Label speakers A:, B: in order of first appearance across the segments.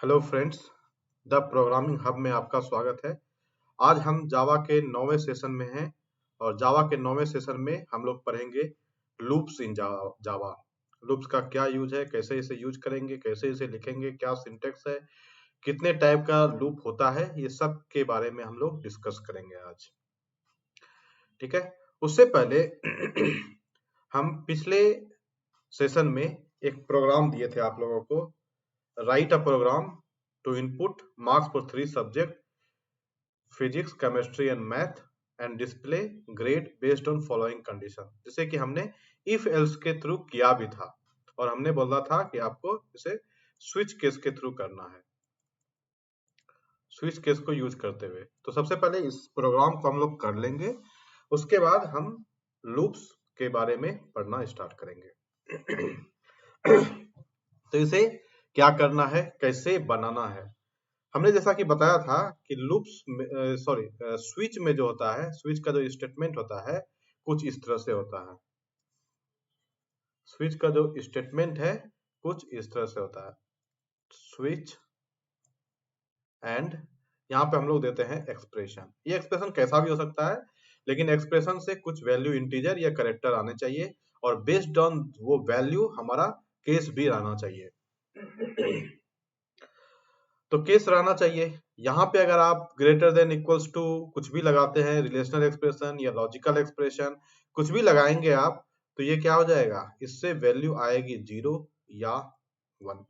A: Hello friends, the programming hub में आपका स्वागत है। आज हम जावा के 9वें सेशन में हैं और जावा के 9वें सेशन में हम लोग पढ़ेंगे लूप्स इन जावा। लूप्स का क्या यूज है, कैसे इसे यूज करेंगे, कैसे इसे लिखेंगे, क्या सिंटेक्स है, कितने टाइप का लूप होता है, ये सब के बारे में हम लोग डिस्कस करेंगे आज। ठीक है, उससे पहले हम पिछले सेशन में एक प्रोग्राम दिए थे आप लोगों को, write a program to input marks for 3 subjects physics, chemistry and math and display grade based on following condition। जिसे कि हमने if else के थ्रू किया भी था और हमने बोला था कि आपको इसे स्विच केस के थ्रू करना है, स्विच केस को यूज करते हुए। तो सबसे पहले इस प्रोग्राम को हम लोग कर लेंगे, उसके बाद हम लूप्स के बारे में पढ़ना स्टार्ट करेंगे। तो इसे क्या करना है, कैसे बनाना है, हमने जैसा कि बताया था कि लूप्स स्विच में जो होता है, स्विच का जो स्टेटमेंट होता है कुछ इस तरह से होता है। स्विच का जो स्टेटमेंट है कुछ इस तरह से होता है, स्विच एंड यहाँ पे हम लोग देते हैं एक्सप्रेशन। ये एक्सप्रेशन कैसा भी हो सकता है, लेकिन एक्सप्रेशन से कुछ वैल्यू इंटीजर या कैरेक्टर आने चाहिए और बेस्ड ऑन वो वैल्यू हमारा केस भी रहना चाहिए। तो केस रहना चाहिए। यहाँ पे अगर आप ग्रेटर देन इक्वल्स टू कुछ भी लगाते हैं, रिलेशनल एक्सप्रेशन या लॉजिकल एक्सप्रेशन कुछ भी लगाएंगे आप, तो ये क्या हो जाएगा, इससे वैल्यू आएगी 0 या 1।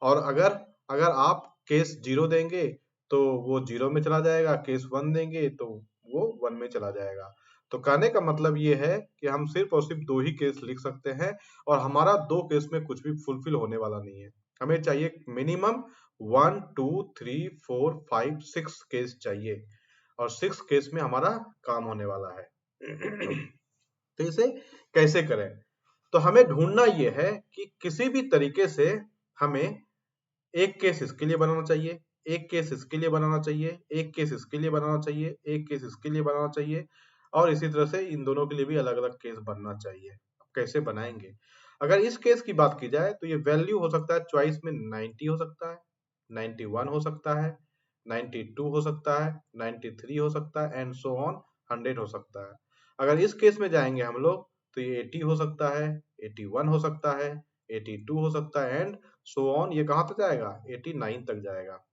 A: और अगर अगर आप केस 0 देंगे तो वो 0 में चला जाएगा, केस 1 देंगे तो वो 1 में चला जाएगा। तो कहने का मतलब ये है कि हम सिर्फ और सिर्फ 2 ही केस लिख सकते हैं और हमारा 2 केस में कुछ भी फुलफिल होने वाला नहीं है। हमें चाहिए मिनिमम 1 2 3 4 5 6 केस चाहिए और 6 केस में हमारा काम होने वाला है। तो इसे कैसे करें, तो हमें ढूंढना ये है कि किसी भी तरीके से हमें एक केस इसके लिए बनाना चाहिए, एक केस इसके लिए बनाना चाहिए, एक केस इसके लिए बनाना चाहिए, एक केस इसके लिए बनाना चाहिए और इसी तरह से इन दोनों के लिए भी अलग अलग केस बनना चाहिए। अब कैसे बनाएंगे, अगर इस केस की बात की जाए तो ये वैल्यू हो सकता है चॉइस में 90 हो सकता है, 91 हो सकता है, 92 हो सकता है, 93 हो सकता है एंड सो ऑन 100 हो सकता है। अगर इस केस में जाएंगे हम लोग तो ये 80 हो सकता है, 81 हो सकता है, 82 हो सकता है एंड सो ऑन। ये कहां तक जाएगा, 89 तक जाएगा।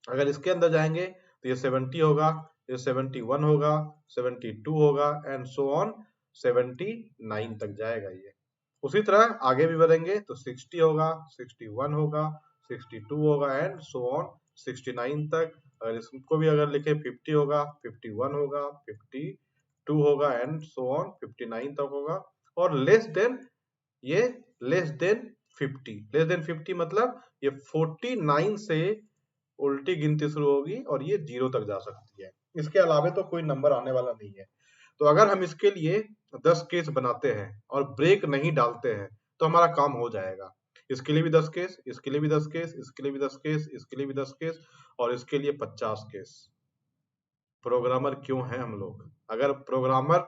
A: अगर इसके अंदर जाएंगे तो ये 70 होगा, ये 71 होगा, 72 होगा एंड सो ऑन 79 तक जाएगा ये। उसी तरह आगे भी बढ़ेंगे तो 60 होगा, 61 होगा, 62 होगा एंड सो ऑन 69 तक। अगर इसको भी अगर लिखे 50 होगा, 51 होगा, 52 होगा एंड सो ऑन 59 तक होगा। और लेस देन ये लेस देन 50 मतलब ये 49 से उल्टी गिनती शुरू होगी और ये 0 तक जा सकती है। इसके अलावा तो कोई नंबर आने वाला नहीं है। तो अगर हम इसके लिए 10 केस बनाते हैं और ब्रेक नहीं डालते हैं तो हमारा काम हो जाएगा। इसके लिए भी 10 केस, इसके लिए भी 10 केस, इसके लिए भी 10 केस, इसके लिए भी 10 केस और इसके लिए 50 केस। प्रोग्रामर क्यों हैं हम लोग, अगर प्रोग्रामर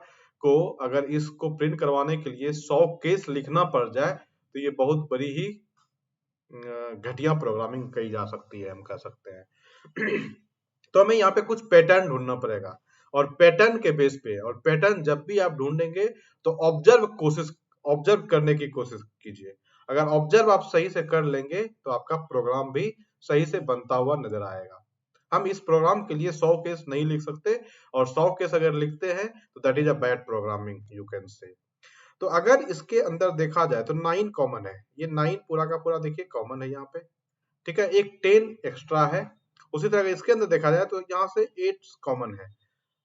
A: को अगर इसको प्रिंट करवाने के लिए 100 केस लिखना पड़ जाए तो ये बहुत बड़ी ही घटिया प्रोग्रामिंग कही जा सकती है, हम कह सकते हैं। तो हमें यहाँ पे कुछ पैटर्न ढूंढना पड़ेगा और पैटर्न के बेस पे, और पैटर्न जब भी आप ढूंढेंगे तो ऑब्जर्व करने की कोशिश कीजिए। अगर ऑब्जर्व आप सही से कर लेंगे तो आपका प्रोग्राम भी सही से बनता हुआ नजर आएगा। हम इस प्रोग्राम के लिए 100 केस नहीं लिख सकते और 100 केस अगर लिखते हैं तो that is a bad programming you can say. तो अगर इसके अंदर देखा जाए तो 9 कॉमन है, ये 9 पूरा का पूरा देखिए कॉमन है यहाँ पे। ठीक है, एक 10 एक्स्ट्रा है। उसी तरह इसके अंदर देखा जाए तो यहाँ से 8 कॉमन है।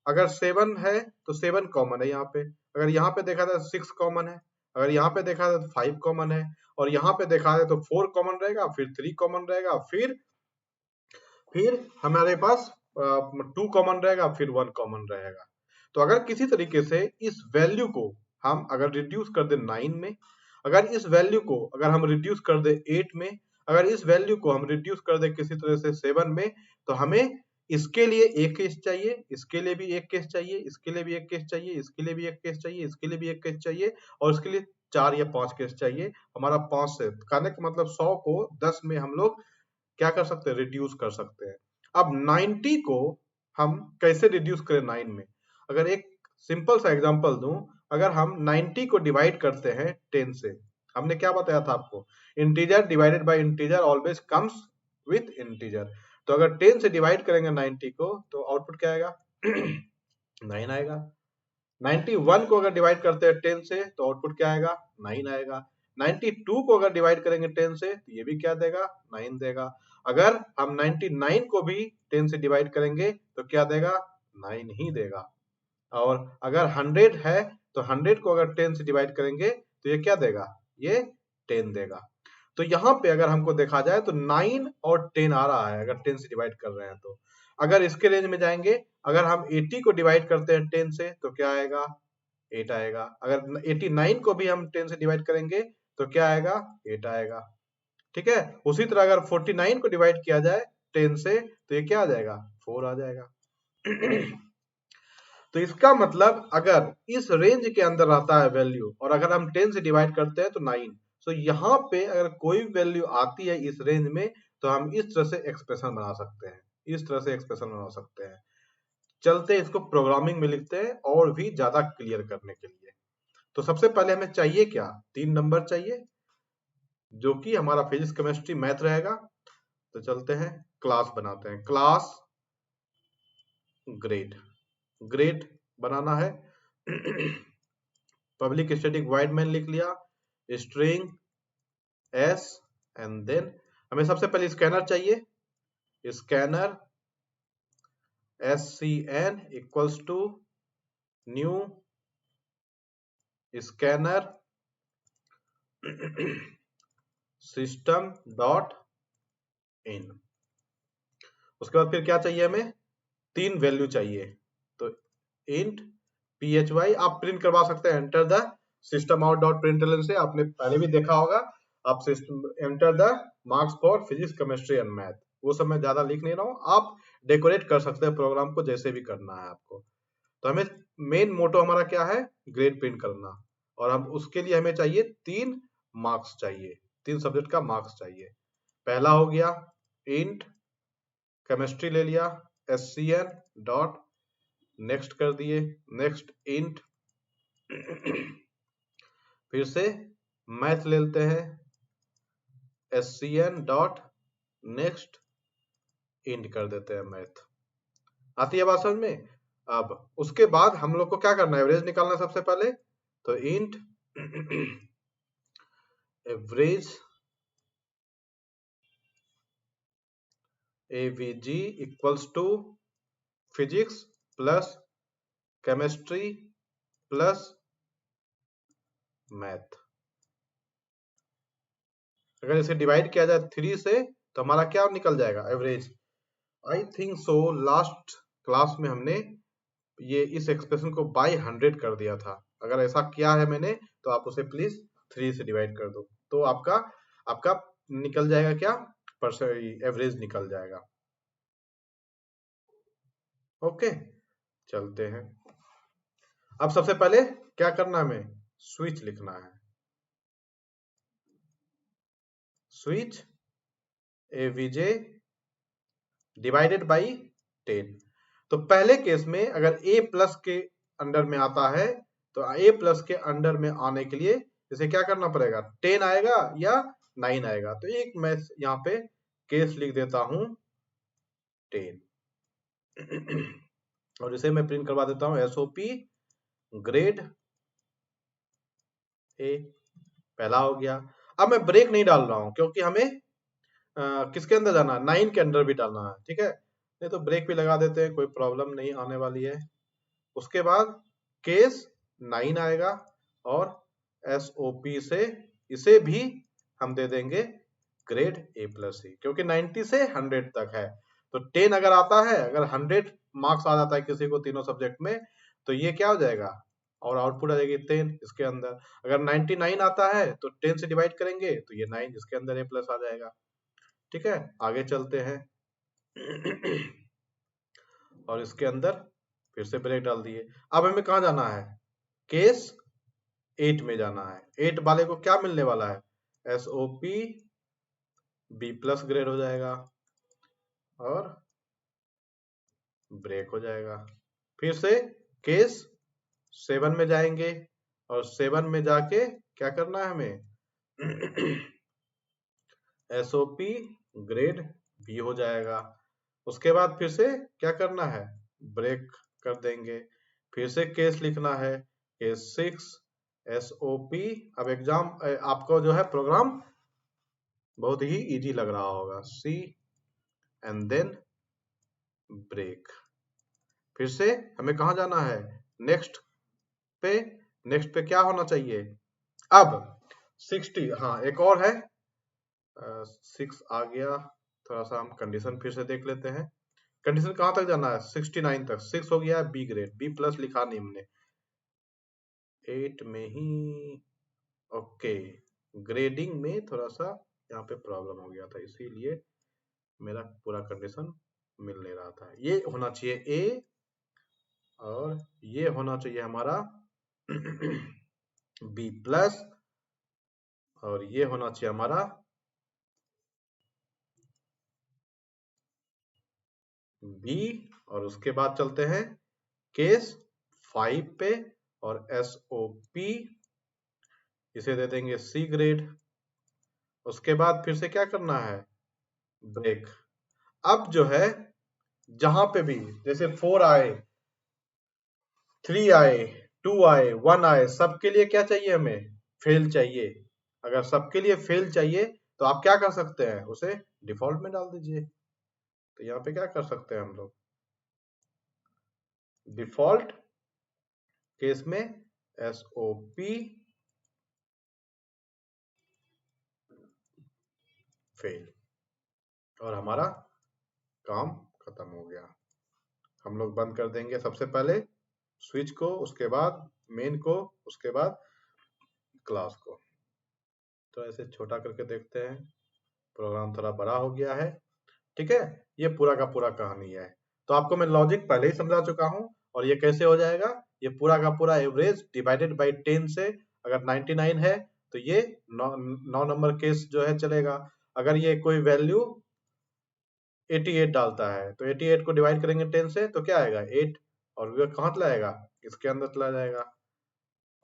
A: अगर 7 है तो 7 कॉमन है यहाँ पे। अगर यहाँ पे देखा जाए तो 6 कॉमन है। अगर यहाँ पे देखा जाए तो 5 कॉमन है और यहाँ पे देखा जाए तो 4 कॉमन रहेगा, फिर 3 कॉमन रहेगा, फिर हमारे पास 2 कॉमन रहेगा, फिर 1 कॉमन रहेगा। तो अगर किसी तरीके से इस वैल्यू को हम अगर रिड्यूस कर दे 9 में, अगर इस वैल्यू को अगर हम रिड्यूस कर दे 8 में, अगर इस वैल्यू को हम रिड्यूस कर दे किसी तरह से 7 में, तो हमें इसके लिए एक केस चाहिए, इसके लिए भी एक केस चाहिए, इसके लिए भी एक केस चाहिए, इसके लिए भी एक केस चाहिए, इसके लिए भी एक केस चाहिए और इसके लिए 4 या 5 केस चाहिए, हमारा 5 से कहने का मतलब 100 को 10 में हम लोग क्या कर सकते हैं, रिड्यूस कर सकते हैं। अब 90 को हम कैसे रिड्यूस करें 9 में? अगर एक सिंपल सा एग्जांपल दूं, अगर हम 90 को डिवाइड करते हैं 10 से, हमने क्या बताया था आपको, integer divided by integer always comes with integer. तो अगर 10 से डिवाइड करेंगे 90 को तो आउटपुट क्या आएगा 9 आएगा। 91 को अगर डिवाइड करते हैं 10 से तो आउटपुट क्या आएगा 9 आएगा। 92 को अगर डिवाइड करेंगे 10 से तो ये भी क्या देगा 9 देगा। अगर हम 99 को भी 10 से डिवाइड करेंगे तो क्या देगा 9 ही देगा। और अगर 100 है तो 100 को अगर 10 से डिवाइड करेंगे तो ये क्या देगा, ये 10 देगा। तो यहाँ पे अगर हमको देखा जाए तो 9 और 10 आ रहा है अगर 10 से डिवाइड कर रहे हैं तो। अगर इसके रेंज में जाएंगे, अगर हम 80 को डिवाइड करते हैं 10 से तो क्या आएगा 8 आएगा। अगर 89 को भी हम 10 से डिवाइड करेंगे तो क्या आएगा 8 आएगा। ठीक है, उसी तरह अगर 49 को डिवाइड किया जाए 10 से तो ये क्या आ जाएगा 4 आ जाएगा। तो इसका मतलब अगर इस रेंज के अंदर रहता है वैल्यू और अगर हम 10 से डिवाइड करते हैं तो 9, तो यहाँ पे अगर कोई वैल्यू आती है इस रेंज में तो हम इस तरह से एक्सप्रेशन बना सकते हैं, इस तरह से एक्सप्रेशन बना सकते हैं। चलते हैं इसको प्रोग्रामिंग में लिखते हैं और भी ज्यादा क्लियर करने के लिए। तो सबसे पहले हमें चाहिए क्या, 3 नंबर चाहिए जो कि हमारा फिजिक्स केमिस्ट्री मैथ रहेगा। तो चलते हैं क्लास बनाते हैं, क्लास ग्रेड, ग्रेड बनाना है। पब्लिक स्टैटिक वॉइड मैन लिख लिया, स्ट्रिंग एस, एंड देन हमें सबसे पहले स्कैनर चाहिए, scanner SCN equals to new scanner system dot in. उसके बाद फिर क्या चाहिए, हमें 3 वैल्यू चाहिए। तो इंट phy आप प्रिंट करवा सकते हैं, enter the system out dot println से, आपने पहले भी देखा होगा। आप system enter the marks for physics chemistry and math, वो सब मैं ज्यादा लिख नहीं रहा हूँ, आप डेकोरेट कर सकते हैं प्रोग्राम को जैसे भी करना है आपको। तो हमें मेन मोटो हमारा क्या है, ग्रेड प्रिंट करना, और हम उसके लिए हमें चाहिए 3 मार्क्स चाहिए, 3 सब्जेक्ट का मार्क्स चाहिए। पहला हो गया इंट केमिस्ट्री ले लिया SCN डॉट, नेक्स्ट कर दिए, नेक्स्ट इंट फिर से मैथ ले लेते हैं SCN डॉट, नेक्स्ट इंट कर देते हैं मैथ। आती है बात समझ में? अब उसके बाद हम लोग को क्या करना है, एवरेज निकालना है सबसे पहले। तो int average AVG equals to physics plus chemistry plus math. अगर इसे डिवाइड किया जाए 3 से तो हमारा क्या निकल जाएगा average. I think so last class में हमने ये इस एक्सप्रेशन को बाय 100 कर दिया था। अगर ऐसा किया है मैंने तो आप उसे प्लीज 3 से डिवाइड कर दो, तो आपका आपका निकल जाएगा क्या, एवरेज निकल जाएगा। ओके, चलते हैं। अब सबसे पहले क्या करना है, हमें स्विच लिखना है, स्विच एवीजे डिवाइडेड बाई 10। तो पहले केस में अगर a प्लस के अंडर में आता है तो a प्लस के अंडर में आने के लिए इसे क्या करना पड़ेगा, 10 आएगा या 9 आएगा। तो एक मैं यहाँ पे केस लिख देता हूं 10 और इसे मैं प्रिंट करवा देता हूं SOP ग्रेड A। पहला हो गया। अब मैं ब्रेक नहीं डाल रहा हूं क्योंकि हमें किसके अंदर जाना है, 9 के अंदर भी डालना है, ठीक है। नहीं तो ब्रेक भी लगा देते हैं, कोई प्रॉब्लम नहीं आने वाली है। उसके बाद केस 9 आएगा और SOP से इसे भी हम दे देंगे ग्रेड A+C, क्योंकि 90 से 100 तक है। तो 10 अगर आता है, अगर 100 मार्क्स आ जाता है किसी को तीनों सब्जेक्ट में, तो ये क्या हो जाएगा और आउटपुट आ जाएगी 10 इसके अंदर। अगर 99 आता है तो 10 से डिवाइड करेंगे तो ये 9 इसके अंदर A+ आ जाएगा। ठीक है, आगे चलते हैं और इसके अंदर फिर से ब्रेक डाल दिए। अब हमें कहा जाना है, केस 8 में जाना है। 8 वाले को क्या मिलने वाला है? SOP B प्लस ग्रेड हो जाएगा और ब्रेक हो जाएगा। फिर से केस 7 में जाएंगे और 7 में जाके क्या करना है हमें? SOP ग्रेड B हो जाएगा। उसके बाद फिर से क्या करना है? ब्रेक कर देंगे। फिर से केस लिखना है, केस 6 SOP। अब एग्जाम आपको जो है प्रोग्राम बहुत ही इजी लग रहा होगा। C and then break. फिर से हमें कहा जाना है? नेक्स्ट पे। नेक्स्ट पे क्या होना चाहिए? अब 60, हाँ एक और है 6 आ गया। थोड़ा सा हम कंडीशन फिर से देख लेते हैं। कंडीशन कहाँ तक जाना है? 69 तक। 6 हो गया बी ग्रेड, बी प्लस लिखा नहीं हमने, 8 में ही। ओके, ग्रेडिंग में थोड़ा सा यहाँ पे प्रॉब्लम हो गया था, इसीलिए मेरा पूरा कंडीशन मिल नहीं रहा था। ये होना चाहिए ए और ये होना चाहिए हमारा बी प्लस और ये होना चाहिए हमारा बी। और उसके बाद चलते हैं केस 5 पे और SOP इसे दे देंगे C ग्रेड। उसके बाद फिर से क्या करना है? ब्रेक। अब जो है जहां पे भी जैसे 4 आए, 3 आए, 2 आए, 1 आए, सबके लिए क्या चाहिए हमें? फेल चाहिए। अगर सबके लिए फेल चाहिए तो आप क्या कर सकते हैं? उसे डिफॉल्ट में डाल दीजिए। तो यहाँ पे क्या कर सकते हैं हम लोग? डिफॉल्ट केस में SOP फेल और हमारा काम खत्म हो गया। हम लोग बंद कर देंगे सबसे पहले स्विच को, उसके बाद मेन को, उसके बाद क्लास को। तो ऐसे छोटा करके देखते हैं, प्रोग्राम थोड़ा बड़ा हो गया है। ठीक है, ये पूरा का पूरा कहानी है। तो आपको मैं लॉजिक पहले ही समझा चुका हूँ। और ये कैसे हो जाएगा? ये पूरा का पूरा एवरेज डिवाइडेड बाई 10 से, अगर 99 है तो ये 9 नंबर केस जो है चलेगा। अगर ये कोई वैल्यू 88 डालता है तो 88 को डिवाइड करेंगे 10 से तो क्या आएगा? 8। और वो कहाँ चला जाएगा? इसके अंदर चला जाएगा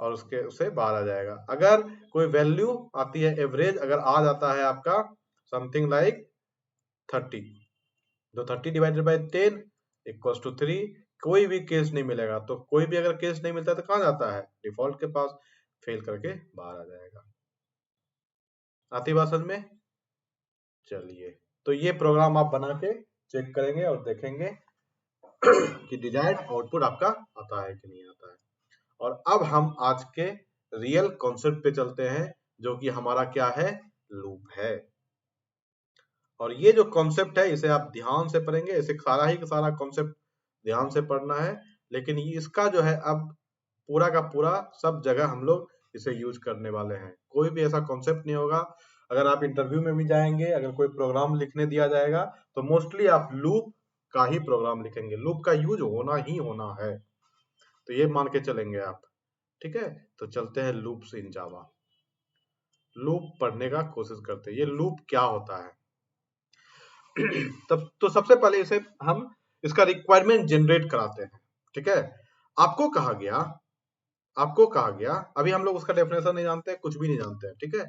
A: और उसके उससे बाहर आ जाएगा। अगर कोई वैल्यू आती है एवरेज, अगर आ जाता है आपका समथिंग लाइक 30, तो 30 डिवाइडेड बाई 10 इक्वल्स टू 3। कोई भी केस नहीं मिलेगा। तो कोई भी अगर केस नहीं मिलता है तो कहाँ जाता है? डिफॉल्ट के पास, फेल करके बाहर आ जाएगा। आती बात समझ में? चलिए, तो ये प्रोग्राम आप बना के चेक करेंगे और देखेंगे कि डिजायर्ड आउटपुट आपका आता है कि नहीं आता है। और अब हम आज के रियल कॉन्सेप्ट पे चलते हैं, जो कि हमारा क्या है? लूप है। और ये जो कॉन्सेप्ट है इसे आप ध्यान से पढ़ेंगे। इसे सारा ही का सारा कॉन्सेप्ट ध्यान से पढ़ना है। लेकिन इसका जो है अब पूरा का पूरा सब जगह हम लोग इसे यूज करने वाले हैं। कोई भी ऐसा कॉन्सेप्ट नहीं होगा। अगर आप इंटरव्यू में भी जाएंगे, अगर कोई प्रोग्राम लिखने दिया जाएगा तो मोस्टली आप लूप का ही प्रोग्राम लिखेंगे। लूप का यूज होना ही होना है, तो ये मान के चलेंगे आप। ठीक है, तो चलते हैं लूप्स इन जावा। लूप पढ़ने का कोशिश करते हैं, ये लूप क्या होता है। तब तो सबसे पहले इसे हम इसका रिक्वायरमेंट जनरेट कराते हैं। ठीक है, आपको कहा गया आपको कहा गया अभी हम लोग उसका डेफिनेशन नहीं जानते, कुछ भी नहीं जानते हैं। ठीक है,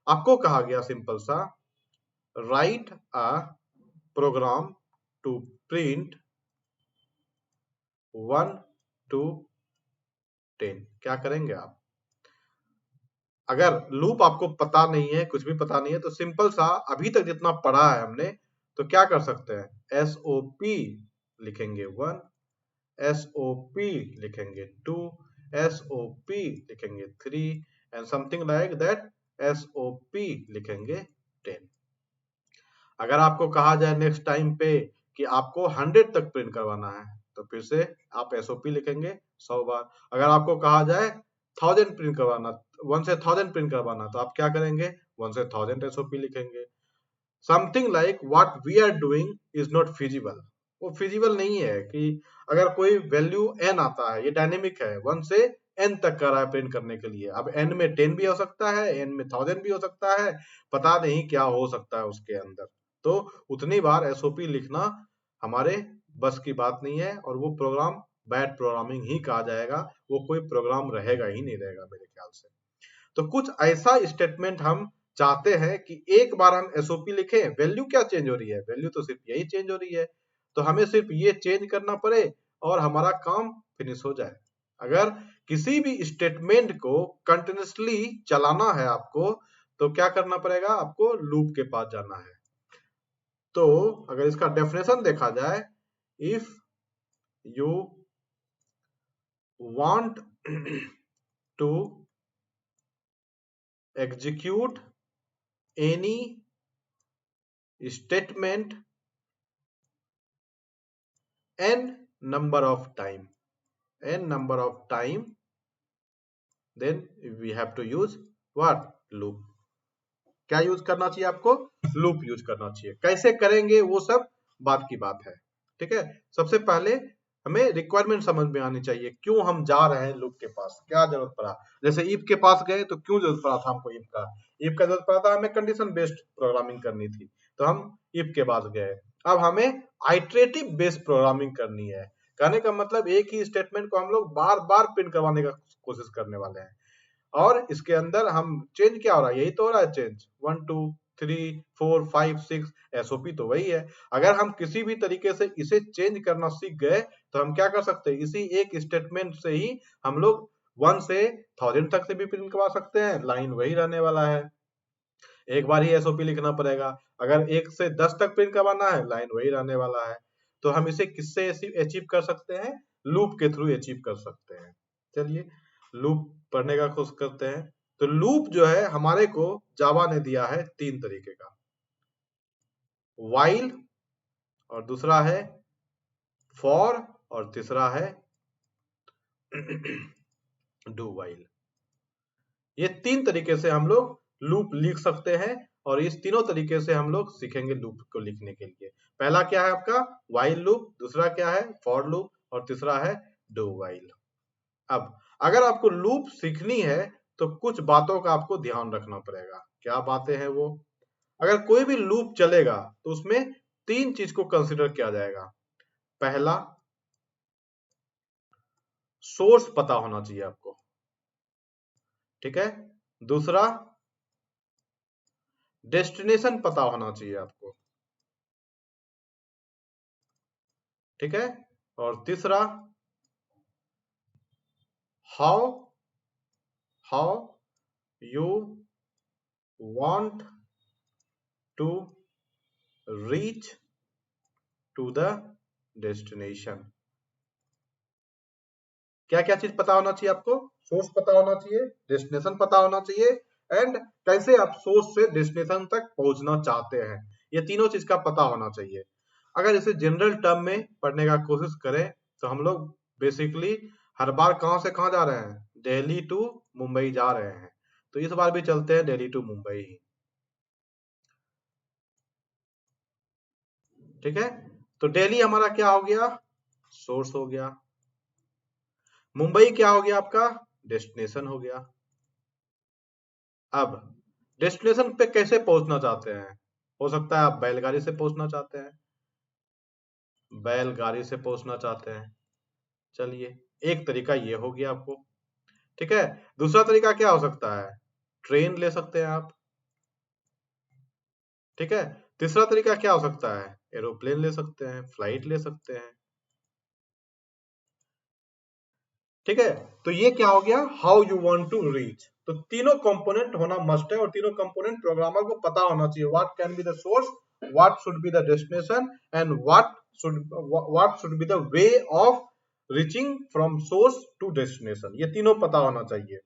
A: आपको कहा गया सिंपल सा, write a program to print 1 to 10। क्या करेंगे आप? अगर लूप आपको पता नहीं है, कुछ भी पता नहीं है, तो सिंपल सा अभी तक जितना पढ़ा है हमने, तो क्या कर सकते हैं? SOP लिखेंगे 1, SOP लिखेंगे 2, SOP लिखेंगे 3 and something like that SOP लिखेंगे 10। अगर आपको कहा जाए नेक्स्ट टाइम पे कि आपको 100 तक प्रिंट करवाना है, तो फिर से आप SOP लिखेंगे 100 बार। अगर आपको कहा जाए 1000 प्रिंट करवाना, 1 से 1000 प्रिंट करवाना, तो आप क्या करेंगे? 1 से 1000 SOP लिखेंगे। Something like what we are doing is not feasible. वो फिजिबल नहीं है कि अगर कोई वैल्यू n आता है, ये डायनेमिक है, 1 से n तक कर रहा है प्रिंट करने के लिए। अब n में 10 भी हो सकता है, n में 1000 भी हो सकता है, पता नहीं क्या हो सकता है उसके अंदर। तो उतनी बार एसओपी लिखना हमारे बस की बात नहीं है, और वो प्रोग्राम बैड प्रोग्रामिंग ही कहा जाएगा, वो कोई प्रोग्राम रहेगा ही नहीं रहेगा मेरे ख्याल से। तो कुछ ऐसा स्टेटमेंट हम चाहते हैं कि एक बार हम एसओपी लिखें, वैल्यू क्या चेंज हो रही है, वैल्यू तो सिर्फ यही चेंज हो रही है, तो हमें सिर्फ ये चेंज करना पड़े और हमारा काम फिनिश हो जाए। अगर किसी भी स्टेटमेंट को कंटिन्यूसली चलाना है आपको, तो क्या करना पड़ेगा, आपको लूप के पास जाना है। तो अगर इसका डेफिनेशन देखा जाए, if you want to execute any statement n number of time, then we have to use what, loop। क्या यूज करना चाहिए आपको, लूप यूज करना चाहिए। कैसे करेंगे वो सब बात की बात है, ठीक है। सबसे पहले हमें रिक्वायरमेंट समझ में आनी चाहिए, क्यों हम जा रहे हैं लूप के पास, क्या जरूरत पड़ा। जैसे इफ के पास गए तो क्यों जरूरत पड़ा था हमको इफ का, इफ का जरूरत पड़ा था हमें कंडीशन बेस्ड प्रोग्रामिंग करनी थी, तो हम इफ के पास गए। अब हमें आइटरेटिव बेस्ड प्रोग्रामिंग करनी है, कहने का मतलब एक ही स्टेटमेंट को हम लोग बार बार प्रिंट करवाने का कोशिश करने वाले हैं, और इसके अंदर हम चेंज क्या हो रहा है, यही तो हो रहा है चेंज, 1 2 3 4 5 6, एसओपी तो वही है। अगर हम किसी भी तरीके से इसे चेंज करना सीख गए तो हम क्या कर सकते हैं, इसी एक स्टेटमेंट से ही हम लोग 1 से 1000 तक से भी प्रिंट करवा सकते हैं, लाइन वही रहने वाला है, एक बार ही एसओपी लिखना पड़ेगा। अगर 1 से 10 तक प्रिंट करवाना है, लाइन वही रहने वाला है। तो हम इसे किससे अचीव कर सकते हैं, लूप के थ्रू अचीव कर सकते हैं। चलिए लूप पढ़ने का कोशिश करते हैं। तो लूप जो है हमारे को जावा ने दिया है 3 तरीके का, व्हाइल, और दूसरा है फॉर, और तीसरा है डू व्हाइल। ये 3 तरीके से हम लोग लूप लिख सकते हैं, और इस तीनों तरीके से हम लोग सीखेंगे लूप को लिखने के लिए। पहला क्या है आपका, व्हाइल लूप, दूसरा क्या है, फॉर लूप, और तीसरा है डू व्हाइल। अब अगर आपको लूप सीखनी है तो कुछ बातों का आपको ध्यान रखना पड़ेगा। क्या बातें हैं वो, अगर कोई भी लूप चलेगा तो उसमें 3 चीज को कंसिडर किया जाएगा। पहला, सोर्स पता होना चाहिए आपको, ठीक है। दूसरा, डेस्टिनेशन पता होना चाहिए आपको, ठीक है। और तीसरा, how you want to reach to the destination. क्या क्या चीज पता होना चाहिए आपको, सोर्स पता होना चाहिए, डेस्टिनेशन पता होना चाहिए, एंड कैसे आप सोर्स से डेस्टिनेशन तक पहुंचना चाहते हैं, ये तीनों चीज का पता होना चाहिए। अगर इसे जनरल टर्म में पढ़ने का कोशिश करें तो हम लोग बेसिकली हर बार कहां से कहां जा रहे हैं, दिल्ली टू मुंबई जा रहे हैं, तो इस बार भी चलते हैं दिल्ली टू मुंबई ही, ठीक है। तो दिल्ली हमारा क्या हो गया, सोर्स हो गया, मुंबई क्या हो गया आपका, डेस्टिनेशन हो गया। अब डेस्टिनेशन पे कैसे पहुंचना चाहते हैं, हो सकता है आप बैलगाड़ी से पहुंचना चाहते हैं, बैलगाड़ी से पहुंचना चाहते हैं, चलिए एक तरीका ये हो गया आपको, ठीक है। दूसरा तरीका क्या हो सकता है, ट्रेन ले सकते हैं आप, ठीक है। तीसरा तरीका क्या हो सकता है, एरोप्लेन ले सकते हैं, फ्लाइट ले सकते हैं, ठीक है। तो ये क्या हो गया, how you want to reach. तो तीनों कंपोनेंट होना मस्ट है, और तीनों कंपोनेंट प्रोग्रामर को पता होना चाहिए, what can be the source, what should be the destination, and what should be the way of reaching from source to destination, ये तीनों पता होना चाहिए।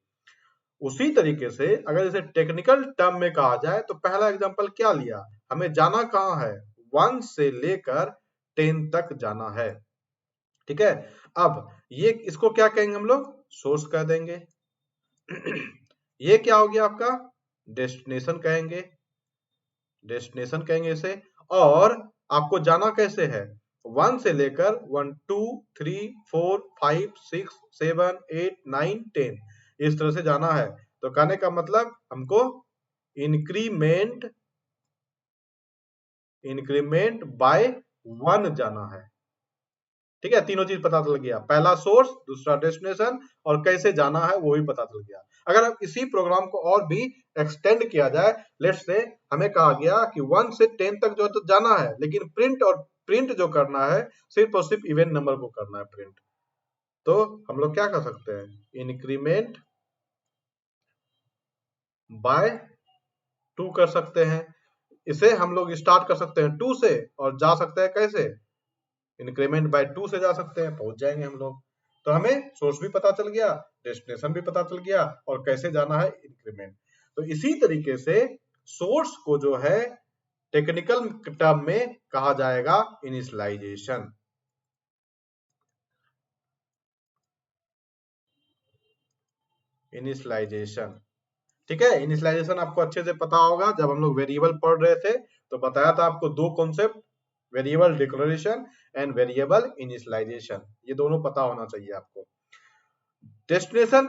A: उसी तरीके से अगर इसे टेक्निकल टर्म में कहा जाए तो पहला एग्जांपल क्या लिया, हमें जाना कहां है, 1 से लेकर 10 तक जाना है, ठीक है। अब ये इसको क्या कहेंगे हम लोग, सोर्स कह देंगे। ये क्या हो गया आपका, डेस्टिनेशन कहेंगे, इसे। और आपको जाना कैसे है, 1 से लेकर 1 2 3 4 5 6 7 8 9 10 इस तरह से जाना है। तो कहने का मतलब हमको इंक्रीमेंट बाय 1 जाना है। ठीक है, तीनों चीज पता चल गया, पहला सोर्स, दूसरा डेस्टिनेशन, और कैसे जाना है वो भी पता चल गया। अगर अब इसी प्रोग्राम को और भी एक्सटेंड किया जाए, लेट्स से हमें कहा गया कि 1 से 10 तक जो है तो जाना है, लेकिन प्रिंट जो करना है सिर्फ और सिर्फ इवेंट नंबर को करना है प्रिंट। तो हम लोग क्या कर सकते हैं, इंक्रीमेंट बाय 2 कर सकते हैं। इसे हम लोग स्टार्ट कर सकते हैं 2 से और जा सकते हैं कैसे, इंक्रीमेंट बाय 2 से जा सकते हैं, पहुंच जाएंगे हम लोग। तो हमें सोर्स भी पता चल गया, डेस्टिनेशन भी पता चल गया, और कैसे जाना है इंक्रीमेंट। तो इसी तरीके से सोर्स को जो है टेक्निकल टर्म में कहा जाएगा इनिशियलाइजेशन। इनिशियलाइजेशन, ठीक है। इनिशियलाइजेशन आपको अच्छे से पता होगा, जब हम लोग वेरिएबल पढ़ रहे थे तो बताया था आपको दो concept, variable declaration and variable initialization, ये दोनों पता होना चाहिए आपको। डेस्टिनेशन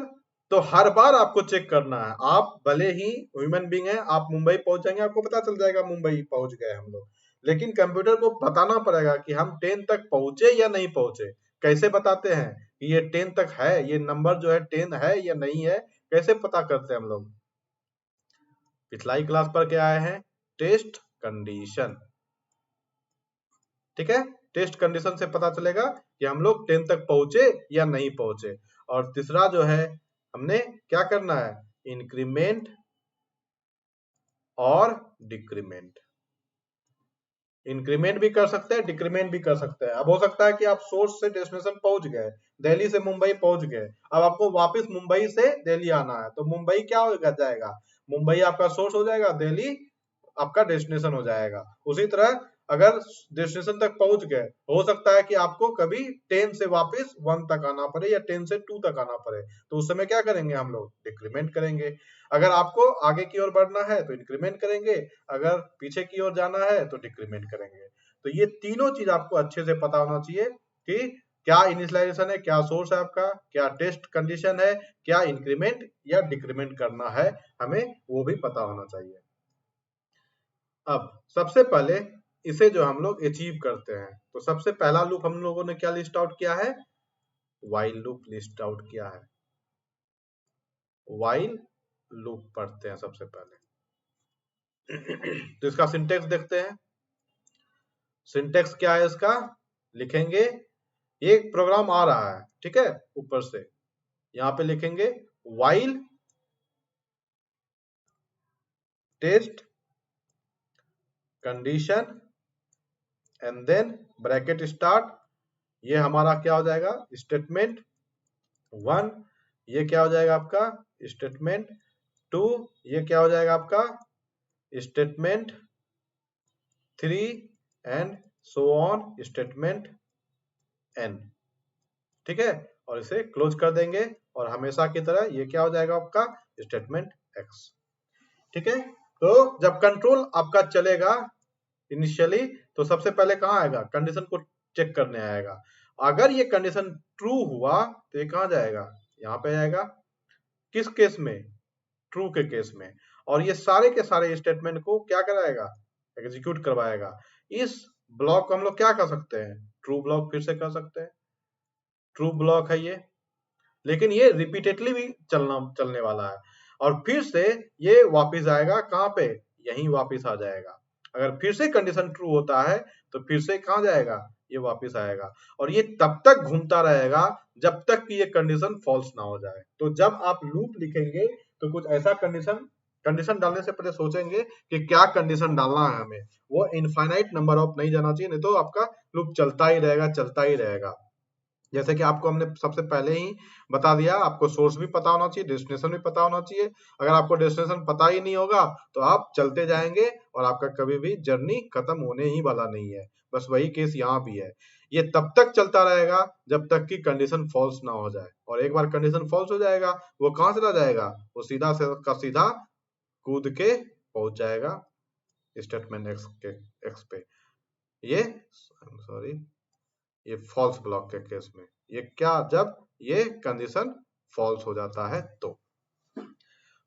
A: तो हर बार आपको चेक करना है, आप भले ही ह्यूमन बीइंग है, आप मुंबई पहुंच जाएंगे, आपको पता चल जाएगा मुंबई पहुंच गए हम लोग, लेकिन कंप्यूटर को बताना पड़ेगा कि हम 10 तक पहुंचे या नहीं पहुंचे। कैसे बताते हैं कि ये 10 तक है, ये नंबर जो है 10 है या नहीं है, कैसे पता करते हैं हम लोग। पिछलाई क्लास पर क्या आए हैं, टेस्ट कंडीशन, ठीक है। टेस्ट कंडीशन से पता चलेगा कि हम लोग 10 तक पहुंचे या नहीं पहुंचे। और तीसरा जो है, हमने क्या करना है, इंक्रीमेंट और डिक्रीमेंट। इंक्रीमेंट भी कर सकते हैं, डिक्रीमेंट भी कर सकते हैं। अब हो सकता है कि आप सोर्स से डेस्टिनेशन पहुंच गए, दिल्ली से मुंबई पहुंच गए, अब आपको वापस मुंबई से दिल्ली आना है, तो मुंबई क्या हो जाएगा, मुंबई आपका सोर्स हो जाएगा, दिल्ली आपका डेस्टिनेशन हो जाएगा। उसी तरह अगर डेस्टिनेशन तक पहुंच गए, हो सकता है कि आपको कभी 10 से वापस 1 तक आना पड़े या 10 से 2 तक आना पड़े, तो उस समय क्या करेंगे हम लोग, डिक्रीमेंट करेंगे। अगर आपको आगे की ओर बढ़ना है तो इंक्रीमेंट करेंगे, अगर पीछे की ओर जाना है तो डिक्रीमेंट करेंगे। तो ये तीनों चीज आपको अच्छे से पता होना चाहिए कि क्या इनिशियलाइजेशन है, क्या सोर्स है आपका, क्या टेस्ट कंडीशन है, क्या इंक्रीमेंट या डिक्रीमेंट करना है, हमें वो भी पता होना चाहिए। अब सबसे पहले इसे जो हम लोग अचीव करते हैं, तो सबसे पहला लूप हम लोगों ने क्या लिस्ट आउट किया है, व्हाइल लूप लिस्ट आउट किया है। व्हाइल लूप पढ़ते हैं सबसे पहले। तो इसका सिंटेक्स देखते हैं। सिंटेक्स क्या है इसका, लिखेंगे, एक प्रोग्राम आ रहा है, ठीक है, ऊपर से यहां पे लिखेंगे while test condition and then bracket start, ये हमारा क्या हो जाएगा, स्टेटमेंट 1, ये क्या हो जाएगा आपका स्टेटमेंट 2, ये क्या हो जाएगा आपका statement 3 and so on statement n, ठीक है। और इसे क्लोज कर देंगे, और हमेशा की तरह ये क्या हो जाएगा आपका स्टेटमेंट x, ठीक है। तो जब कंट्रोल आपका चलेगा इनिशियली, तो सबसे पहले कहाँ आएगा, कंडीशन को चेक करने आएगा। अगर ये कंडीशन ट्रू हुआ तो ये कहाँ जाएगा, यहाँ पे जाएगा, किस केस में, ट्रू के केस में, और ये सारे के सारे स्टेटमेंट को क्या कराएगा, एग्जीक्यूट करवाएगा। इस ब्लॉक को हम लोग क्या कर सकते हैं, ट्रू ब्लॉक फिर से कर सकते हैं, ट्रू ब्लॉक है ये, लेकिन ये रिपीटेडली भी चलने वाला है, और फिर से ये वापस आएगा कहाँ पे, यहीं वापस आ जाएगा। अगर फिर से कंडीशन ट्रू होता है तो फिर से कहाँ जाएगा, ये वापस आएगा, और ये तब तक घूमता रहेगा जब तक कि ये कंडीशन फॉल्स ना हो जाए। तो जब आप लूप लिखेंगे तो कुछ ऐसा कंडीशन डालने से पहले सोचेंगे कि क्या कंडीशन डालना है हमें, वो इनफाइनाइट नंबर ऑफ नहीं जाना चाहिए, नहीं तो आपका लूप चलता ही रहेगा, चलता ही रहेगा। जैसे कि आपको हमने सबसे पहले ही बता दिया, आपको सोर्स भी पता होना चाहिए, डेस्टिनेशन भी पता होना चाहिए। अगर आपको डेस्टिनेशन पता ही नहीं होगा तो आप चलते जाएंगे और आपका कभी भी जर्नी खत्म होने ही वाला नहीं है। बस वही केस यहाँ भी है, ये तब तक चलता रहेगा जब तक कि कंडीशन फॉल्स ना हो जाए, और एक बार कंडीशन फॉल्स हो जाएगा, वो कहाँ चला जाएगा, वो सीधा से का सीधा कूद के पहुंच जाएगा स्टेटमेंट एक्स पे। ये सॉरी, ये फॉल्स ब्लॉक के केस में। ये क्या, जब ये कंडीशन फॉल्स हो जाता है तो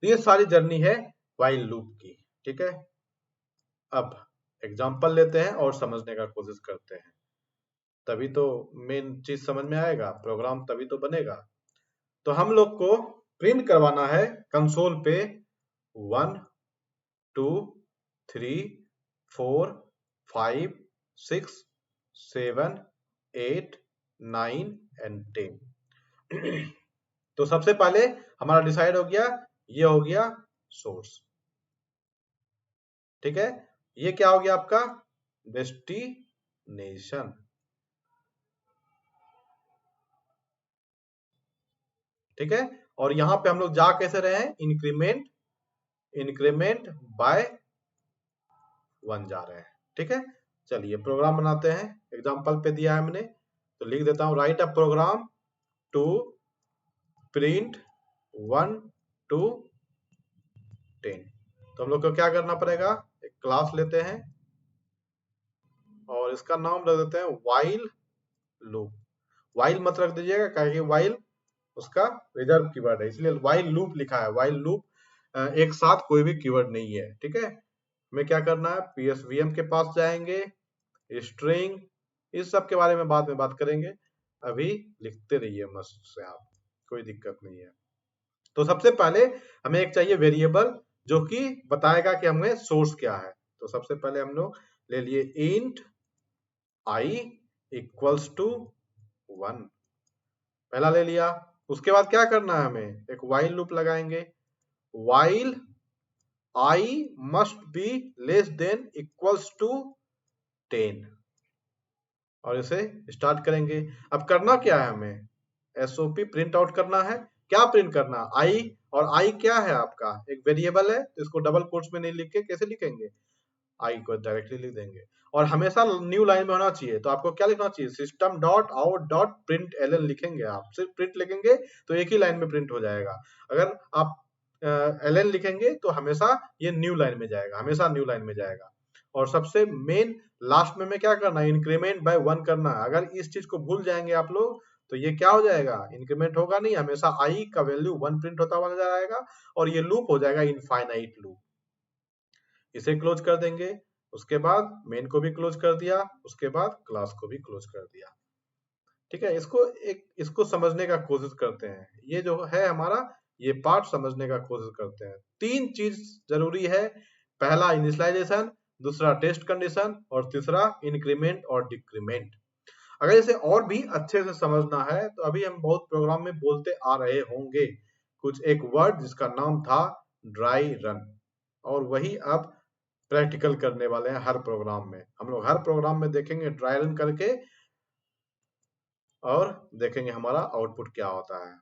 A: ये सारी जर्नी है व्हाइल लूप की। ठीक है, अब एग्जांपल लेते हैं और समझने का कोशिश करते हैं, तभी तो मेन चीज समझ में आएगा, प्रोग्राम तभी तो बनेगा। तो हम लोग को प्रिंट करवाना है कंसोल पे 1 2 3 4 5 6 7 8 9 एंड 10। तो सबसे पहले हमारा डिसाइड हो गया, ये हो गया सोर्स। ठीक है, ये क्या हो गया आपका डेस्टिनेशन। ठीक है, और यहां पे हम लोग जा कैसे रहे हैं, इंक्रीमेंट बाय 1 जा रहे हैं। ठीक है, चलिए प्रोग्राम बनाते हैं, एग्जांपल पे दिया है हमने, तो लिख देता हूं write a program to print 1 to 10। तो हम लोग को क्या करना पड़ेगा, एक क्लास लेते हैं और इसका नाम रख देते हैं व्हाइल लूप। व्हाइल मत रख दीजिएगा, क्योंकि व्हाइल उसका रिजर्व कीवर्ड है, इसलिए व्हाइल लूप लिखा है। व्हाइल लूप एक साथ कोई भी कीवर्ड नहीं है। ठीक है, हमें क्या करना है, पीएसवीएम के पास जाएंगे, स्ट्रिंग, इस सब के बारे में बाद में बात करेंगे, अभी लिखते रहिए मस्त से आप, कोई दिक्कत नहीं है। तो सबसे पहले हमें एक चाहिए वेरिएबल जो कि बताएगा कि हमें सोर्स क्या है। तो सबसे पहले हम लोग ले लिए इंट आई इक्वल्स टू 1, पहला ले लिया। उसके बाद क्या करना है, हमें एक व्हाइल लूप लगाएंगे, while I must be less than equals to 10, और इसे स्टार्ट करेंगे। अब करना क्या है, हमें एसओपी प्रिंट आउट करना है। क्या प्रिंट करना, आई, और आई क्या है आपका एक वेरिएबल है, तो इसको डबल कोट्स में नहीं लिख के कैसे लिखेंगे, आई को डायरेक्टली लिख देंगे। और हमेशा न्यू लाइन में होना चाहिए, तो आपको क्या लिखना चाहिए, system dot out dot print L लिखेंगे। आप सिर्फ प्रिंट लिखेंगे तो एक ही लाइन में प्रिंट हो जाएगा। अगर आप एल लिखेंगे तो हमेशा ये न्यू लाइन में जाएगा, हमेशा न्यू लाइन में जाएगा। और सबसे मेन लास्ट में क्या करना है, इंक्रीमेंट बाय 1 करना है। अगर इस चीज को भूल जाएंगे आप लोग तो ये क्या हो जाएगा, इंक्रीमेंट होगा नहीं, हमेशा आई का वैल्यू 1 प्रिंट होता हुआ नजर आएगा, और ये लूप हो जाएगा इनफाइनाइट लूप। इसे क्लोज कर देंगे, उसके बाद मेन को भी क्लोज कर दिया, उसके बाद क्लास को भी क्लोज कर दिया। ठीक है, इसको समझने का कोशिश करते हैं, ये जो है हमारा ये पार्ट समझने का कोशिश करते हैं। 3 चीज जरूरी है, पहला इनिशियलाइजेशन, दूसरा टेस्ट कंडीशन, और तीसरा इंक्रीमेंट और डिक्रीमेंट। अगर इसे और भी अच्छे से समझना है तो अभी हम बहुत प्रोग्राम में बोलते आ रहे होंगे कुछ एक वर्ड जिसका नाम था ड्राई रन, और वही अब प्रैक्टिकल करने वाले हैं हर प्रोग्राम में। हम लोग हर प्रोग्राम में देखेंगे ड्राई रन करके, और देखेंगे हमारा आउटपुट क्या होता है,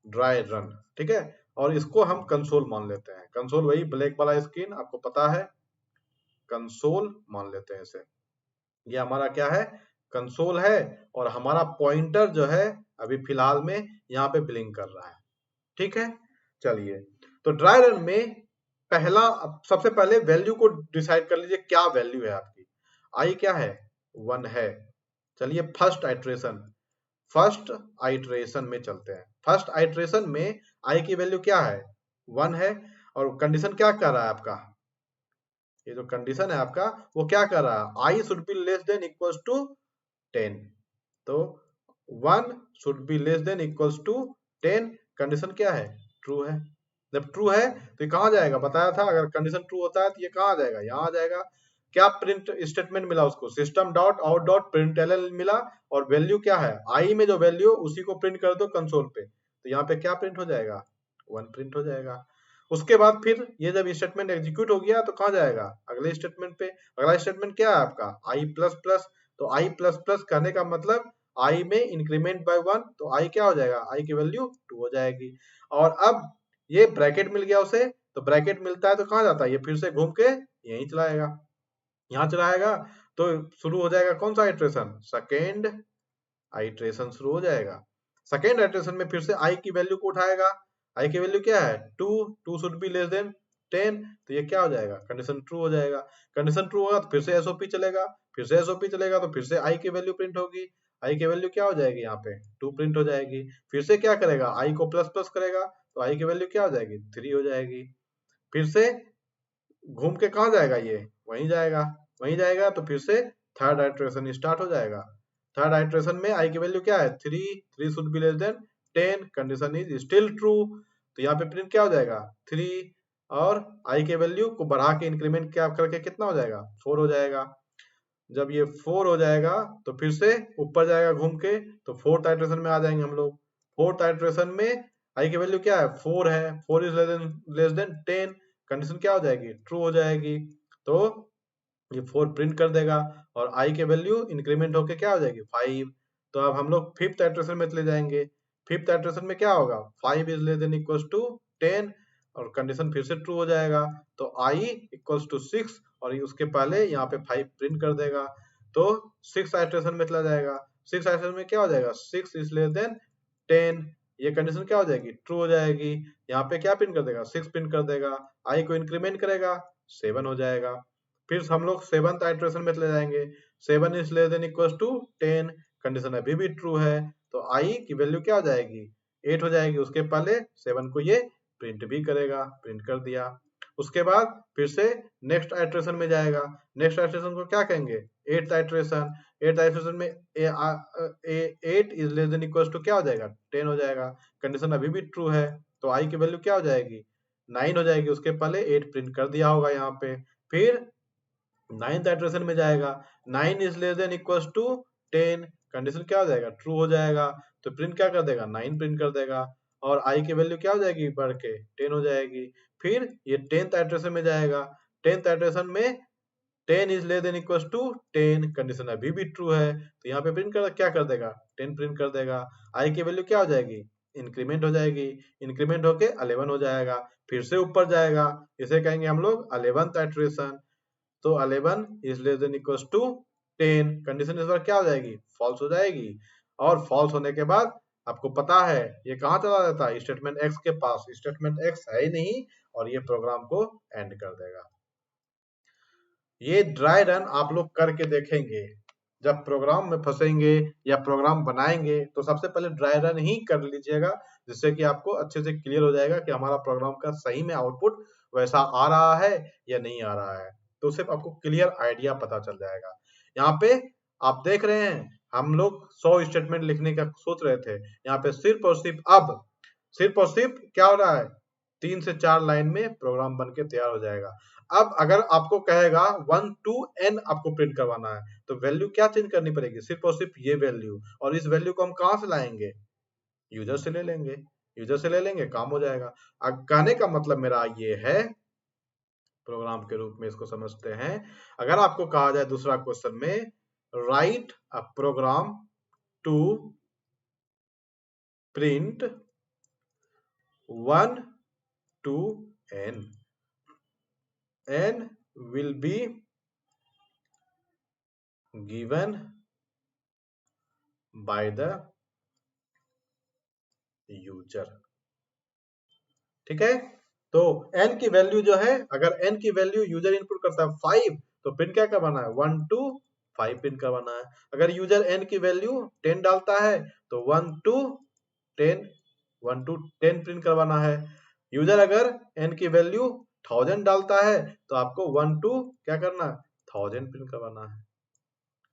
A: ड्राई रन। ठीक है, और इसको हम कंसोल मान लेते हैं, कंसोल वही ब्लैक वाला स्क्रीन आपको पता है, कंसोल मान लेते हैं इसे। ये हमारा क्या है, कंसोल है, और हमारा पॉइंटर जो है अभी फिलहाल में यहाँ पे ब्लिंक कर रहा है। ठीक है, चलिए तो ड्राई रन में पहला, सबसे पहले वैल्यू को डिसाइड कर लीजिए, क्या वैल्यू है आपकी। आई क्या है, 1 है। चलिए फर्स्ट आइट्रेशन में चलते हैं। फर्स्ट आइट्रेशन में आई की वैल्यू क्या है, 1 है, और कंडीशन क्या कर रहा है आपका, ये जो कंडीशन है आपका वो क्या कर रहा है, I should be less than equals to 10। तो 1 should be less than equals to 10, condition क्या है, ट्रू है। जब ट्रू है तो ये कहाँ जाएगा, बताया था अगर कंडीशन ट्रू होता है तो ये कहाँ आ जाएगा, यहाँ आ जाएगा। क्या प्रिंट स्टेटमेंट मिला उसको, system dot out dot print L मिला, और वैल्यू क्या है, आई में जो वैल्यू उसी को प्रिंट कर दो कंसोल पे, तो यहाँ पे क्या प्रिंट हो जाएगा, 1 प्रिंट हो जाएगा। उसके बाद फिर ये जब स्टेटमेंट एग्जीक्यूट हो गया तो कहाँ जाएगा, अगले स्टेटमेंट पे। अगला स्टेटमेंट क्या है आपका, आई प्लस प्लस, तो आई प्लस प्लस करने का मतलब आई में इंक्रीमेंट बाय 1, तो आई क्या हो जाएगा, आई की वैल्यू 2 हो जाएगी। और अब ये ब्रैकेट मिल गया उसे, तो ब्रैकेट मिलता है तो कहाँ जाता है, ये फिर से घूम के यहीं चलाएगा, यहाँ चलाएगा, तो शुरू हो जाएगा कौन सा आइट्रेशन, सेकेंड आइट्रेशन शुरू हो जाएगा। सेकेंड आइट्रेशन में फिर से आई की वैल्यू को उठाएगा, आई की वैल्यू क्या है, 2 शुड बी लेस देन 10, तो ये क्या हो जाएगा, कंडीशन ट्रू हो जाएगा। कंडीशन ट्रू होगा तो फिर से एसओपी चलेगा, फिर से एसओपी चलेगा तो फिर से आई की वैल्यू प्रिंट होगी, आई की वैल्यू क्या हो जाएगी, यहाँ पे 2 प्रिंट हो जाएगी। फिर से क्या करेगा, आई को प्लस प्लस करेगा तो आई की वैल्यू क्या हो जाएगी, 3 हो जाएगी। फिर से घूम के कहाँ जाएगा, ये वहीं जाएगा, वहीं जाएगा तो फिर से थर्ड आइट्रेशन स्टार्ट हो जाएगा। थर्ड आइट्रेशन में आई की वैल्यू क्या है, 3 should be less then 10, condition is still true. तो यहाँ पे प्रिंट क्या हो जाएगा, 3, और आई के वैल्यू को बढ़ा के इंक्रीमेंट क्या करके कितना हो जाएगा, 4 हो जाएगा। जब ये 4 हो जाएगा तो फिर से ऊपर जाएगा घूम के, तो फोर्थ आइट्रेशन में आ जाएंगे हम लोग। फोर्थ आइट्रेशन में आई की वैल्यू क्या है, 4 है, 4 इज लेस देन 10, कंडीशन क्या हो जाएगी, ट्रू हो जाएगी। तो ये 4 प्रिंट कर देगा और आई के वैल्यू इंक्रीमेंट होके क्या हो जाएगी, 5। तो अब हम लोग फिफ्थ आइट्रेशन में चले जाएंगे। फिफ्थ आइट्रेशन में क्या होगा, 5 is less than equals to 10, और कंडीशन फिर से ट्रू हो जाएगा। तो आई इक्वल्स टू 6, और उसके पहले यहाँ पे 5 प्रिंट कर देगा। तो 6 आइट्रेशन में चला जाएगा। 6 आइट्रेशन में क्या हो जाएगा, 6 इज लेस देन 10, ये कंडीशन क्या हो जाएगी, ट्रू हो जाएगी। यहाँ पे क्या प्रिंट कर देगा, 6 प्रिंट कर देगा, आई को इंक्रीमेंट करेगा, 7 हो जाएगा। फिर हम लोग सेवंथ आइट्रेशन में चले जाएंगे। 7 is less than equals to 10, condition अभी भी ट्रू है, तो आई की वैल्यू क्या हो जाएगी, 8 हो जाएगी। उसके पहले 7 को ये प्रिंट भी करेगा, प्रिंट कर दिया। उसके बाद फिर से नेक्स्ट आइट्रेशन में जाएगा। नेक्स्ट आइट्रेशन को क्या कहेंगे, एट्थ आइट्रेशन। एट्थ आइट्रेशन में 8 is less than equals to क्या हो जाएगा, 10 हो जाएगा, कंडीशन अभी भी ट्रू है, तो आई की वैल्यू क्या हो जाएगी, 9 हो जाएगी। उसके पहले 8 प्रिंट कर दिया होगा यहाँ पे। फिर नाइन्थ आइट्रेशन में जाएगा, 9 is less than equals to 10, condition क्या हो जाएगा, ट्रू हो जाएगा। तो प्रिंट क्या कर देगा, 9 प्रिंट कर देगा, और आई की वैल्यू क्या हो जाएगी, बढ़ के 10 हो जाएगी। फिर ये 10th आइट्रेशन में जाएगा। 10th आइट्रेशन में 10 is less than equals to 10, condition अभी भी ट्रू है, तो यहाँ पे प्रिंट कर क्या कर देगा, 10 प्रिंट कर देगा। आई की वैल्यू क्या हो जाएगी, इंक्रीमेंट हो जाएगी, इंक्रीमेंट होके 11 हो जाएगा। फिर से ऊपर जाएगा, इसे कहेंगे हम लोग 11th आइट्रेशन। तो 11 is less than equals to 10, condition इस बार क्या हो जाएगी, फॉल्स हो जाएगी। और फॉल्स होने के बाद आपको पता है ये कहाँ चला जाता है, स्टेटमेंट एक्स के पास। स्टेटमेंट एक्स है ही नहीं, और ये प्रोग्राम को एंड कर देगा। ये ड्राई रन आप लोग करके देखेंगे। जब प्रोग्राम में फंसेंगे या प्रोग्राम बनाएंगे तो सबसे पहले ड्राई रन ही कर लीजिएगा, जिससे कि आपको अच्छे से क्लियर हो जाएगा कि हमारा प्रोग्राम का सही में आउटपुट वैसा आ रहा है या नहीं आ रहा है। तो सिर्फ आपको क्लियर आइडिया पता चल जाएगा। यहाँ पे आप देख रहे हैं, हम लोग 100 स्टेटमेंट लिखने का सोच रहे थे, यहाँ पे सिर्फ और सिर्फ क्या हो रहा है, 3 से 4 लाइन में प्रोग्राम बन के तैयार हो जाएगा। अब अगर आपको कहेगा 1 to n आपको प्रिंट करवाना है, तो वैल्यू क्या चेंज करनी पड़ेगी, सिर्फ और सिर्फ ये वैल्यू। और इस वैल्यू को हम कहाँ से लाएंगे, यूजर से ले लेंगे। यूजर से ले लेंगे, काम हो जाएगा। अब कहने का मतलब मेरा ये है, प्रोग्राम के रूप में इसको समझते हैं। अगर आपको कहा जाए दूसरा क्वेश्चन में, write a program to print 1 to n, n will be given by the user. ठीक है, तो n की वैल्यू जो है, अगर n की वैल्यू यूजर इनपुट करता है 5, तो प्रिंट क्या करवाना है, 1 to 5 प्रिंट करवाना है। अगर यूजर n की वैल्यू 10 डालता है तो 1 to 10 प्रिंट करवाना है। यूजर अगर n की वैल्यू 1000 डालता है तो आपको 1 to क्या करना है, 1000 प्रिंट करवाना है।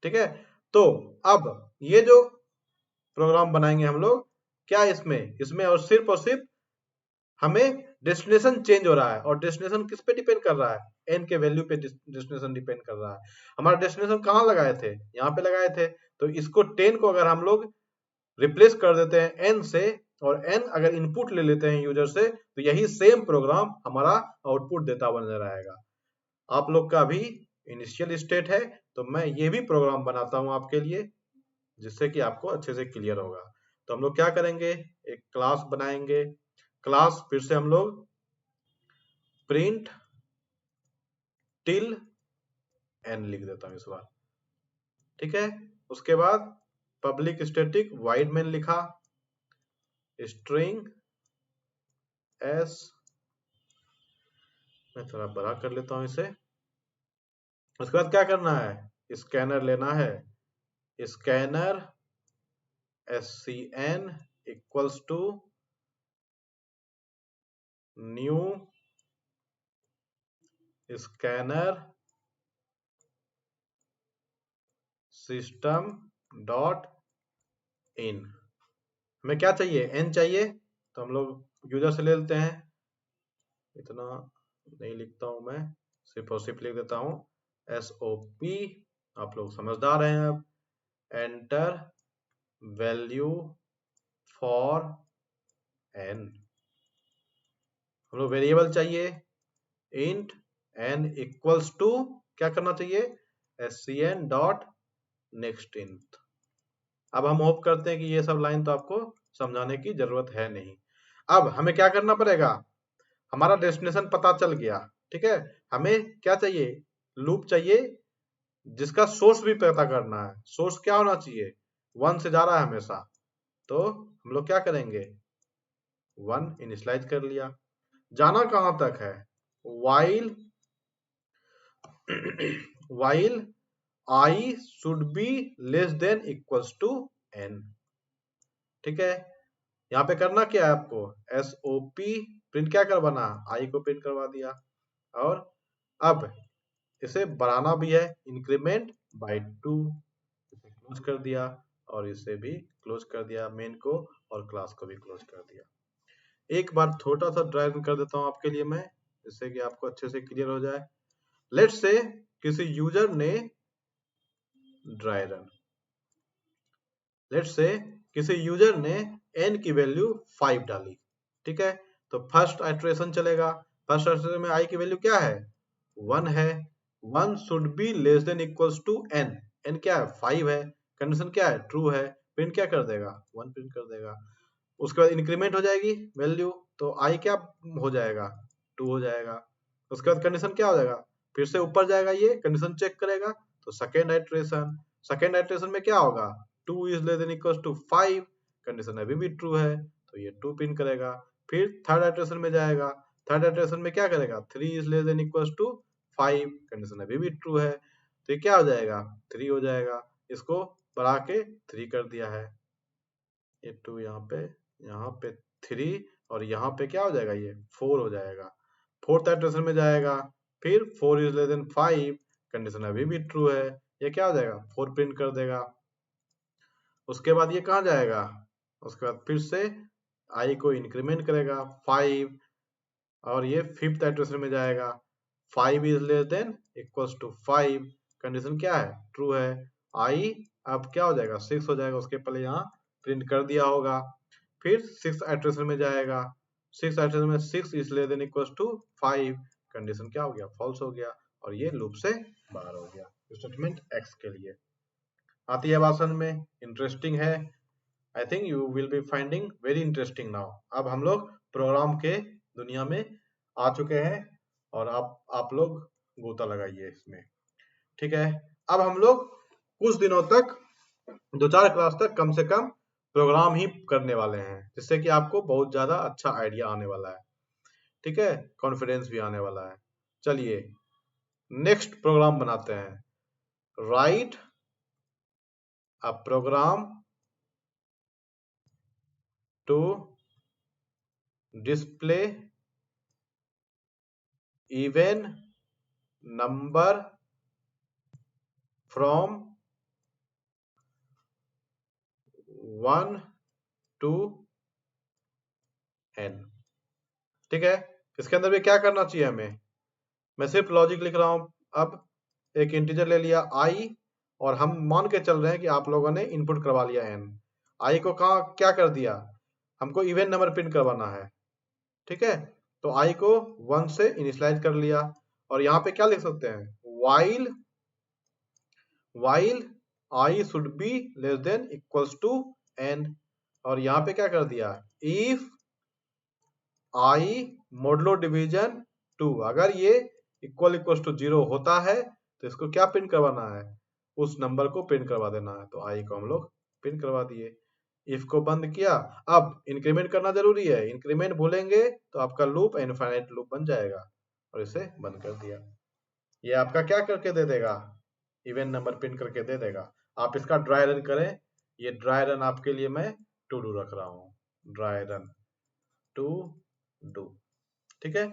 A: ठीक है, तो अब ये जो प्रोग्राम बनाएंगे हम लोग, क्या इसमें और सिर्फ हमें डेस्टिनेशन चेंज हो रहा है, और डेस्टिनेशन किस पे डिपेंड कर रहा है, एन के वैल्यू पे डेस्टिनेशन डिपेंड कर रहा है। हमारा डेस्टिनेशन कहाँ लगाए थे, यहाँ पे लगाए थे, तो इसको 10 को अगर हम लोग रिप्लेस कर देते हैं एन से, और एन अगर इनपुट ले लेते हैं यूजर से, तो यही सेम प्रोग्राम हमारा आउटपुट देता बन रहेगा। आप लोग का अभी इनिशियल स्टेट है, तो मैं ये भी प्रोग्राम बनाता हूँ आपके लिए, जिससे कि आपको अच्छे से क्लियर होगा। तो हम लोग क्या करेंगे, एक क्लास बनाएंगे। क्लास फिर से हम लोग प्रिंट टिल एन लिख देता हूं इस बार। ठीक है, उसके बाद पब्लिक स्टैटिक वाइड मेन लिखा, स्ट्रिंग एस, मैं थोड़ा बड़ा कर लेता हूं इसे। उसके बाद क्या करना है, स्कैनर लेना है, scanner SCN equals to new scanner system dot in. हमें क्या चाहिए, n चाहिए, तो हम लोग यूजर से ले लेते हैं। इतना नहीं लिखता हूं मैं, सिर्फ और सिर्फ लिख देता हूं SOP। आप लोग समझदार हैं। अब एंटर वैल्यू फॉर n, हम लोग वेरिएबल चाहिए इंट n इक्वल्स टू क्या करना चाहिए, SCN डॉट नेक्स्ट इंट। अब हम होप करते हैं कि ये सब लाइन तो आपको समझाने की जरूरत है नहीं। अब हमें क्या करना पड़ेगा, हमारा डेस्टिनेशन पता चल गया, ठीक है। हमें क्या चाहिए, लूप चाहिए जिसका सोर्स भी पता करना है। सोर्स क्या होना चाहिए, 1 से जा रहा है हमेशा, तो हम लोग क्या करेंगे, 1 इनिशियलाइज कर लिया। जाना कहां तक है, while while I should be less than equals to n, ठीक है। यहाँ पे करना क्या है आपको, SOP प्रिंट क्या करवाना, I को प्रिंट करवा दिया। और अब इसे बढ़ाना भी है, इंक्रीमेंट बाय 2, इसे क्लोज कर दिया और इसे भी क्लोज कर दिया, मेन को और क्लास को भी क्लोज कर दिया। एक बार छोटा सा ड्राइव कर देता हूं आपके लिए मैं, जिससे कि आपको अच्छे से क्लियर हो जाए। लेट्स से किसी यूजर ने ड्राई रन, लेट्स से किसी यूजर ने n की वैल्यू 5 डाली, ठीक है। तो फर्स्ट आइटरेशन चलेगा। फर्स्ट आइटरेशन में i की वैल्यू क्या है, 1 है। 1 should be less than equals to n, n क्या है, 5 है। कंडीशन क्या है, ट्रू है। प्रिंट क्या कर देगा, 1 प्रिंट कर देगा। उसके बाद इंक्रीमेंट हो जाएगी वैल्यू, तो i क्या हो जाएगा, 2 हो जाएगा। उसके बाद कंडीशन क्या हो जाएगा, फिर से ऊपर जाएगा, ये कंडीशन चेक करेगा। तो सेकेंड आइटरेशन, सेकेंड आइटरेशन में क्या होगा, 2 is less than equals to 5, condition अभी भी ट्रू है, तो ये 2 प्रिंट करेगा। फिर थर्ड आइटरेशन में जाएगा, थर्ड आइटरेशन में क्या करेगा, 3 is less than equals to 5, condition अभी भी ट्रू है, तो ये क्या हो जाएगा, 3 हो जाएगा। इसको बढ़ा के 3 कर दिया है, ये 2 यहाँ पे 3 और यहाँ पे क्या हो जाएगा, ये 4 हो जाएगा। फोर्थ आइटरेशन में जाएगा, फिर 4 इज लेस देन 5, कंडीशन अभी भी ट्रू है, ये क्या हो जाएगा, 4 प्रिंट कर देगा। उसके बाद ये कहाँ जाएगा, उसके बाद फिर से i को इंक्रीमेंट करेगा 5, और ये फिफ्थ आइटरेशन में जाएगा, 5 is less than equals to 5, condition क्या है, ट्रू है। i अब क्या हो जाएगा, 6 हो जाएगा, उसके पहले यहाँ प्रिंट कर दिया होगा। फिर 6 आइटरेशन में जाएगा, 6 आइटरेशन में 6 is less than equals to 5, condition क्या हो गया, फॉल्स हो गया, और ये लूप से बाहर हो गया। स्टेटमेंट x के लिए आती है बात समझ में, इंटरेस्टिंग है। I think you will be finding very interesting now. अब हम लोग प्रोग्राम के दुनिया में आ चुके हैं, और आप लोग गोता लगाइए इसमें, ठीक है। अब हम लोग कुछ दिनों तक, 2-4 क्लास तक कम से कम प्रोग्राम ही करने वाले हैं, जिससे कि आपको बहुत ज्यादा अच्छा आइडिया आने वाला है, ठीक है, कॉन्फिडेंस भी आने वाला है। चलिए नेक्स्ट प्रोग्राम बनाते हैं, write a program to display even number from 1 to n, ठीक है। इसके अंदर भी क्या करना चाहिए हमें, मैं सिर्फ लॉजिक लिख रहा हूं। अब एक इंटीजर ले लिया i, और हम मान के चल रहे हैं कि आप लोगों ने इनपुट करवा लिया n। i को कहा क्या कर दिया, हमको इवन नंबर प्रिंट करवाना है, ठीक है। तो i को 1 से इनिशियलाइज कर लिया, और यहाँ पे क्या लिख सकते हैं, while i should be less than equals to n, और यहाँ पे क्या कर दिया, if i मोडलो डिवीजन 2, अगर ये इक्वल्स टू 0 होता है तो इसको क्या प्रिंट करवाना है, उस नंबर को प्रिंट करवा देना है। तो i को हम लोग प्रिंट करवा दिए, इफ को बंद किया। अब इंक्रीमेंट करना जरूरी है, इंक्रीमेंट भूलेंगे तो आपका लूप इनफाइनाइट लूप बन जाएगा, और इसे बंद कर दिया। ये आपका क्या करके दे देगा, इवन नंबर प्रिंट करके दे देगा। आप इसका ड्राई रन करें, ये ड्राई रन आपके लिए मैं टू डू रख रहा हूँ, ड्राई रन टू डू। ठीक है।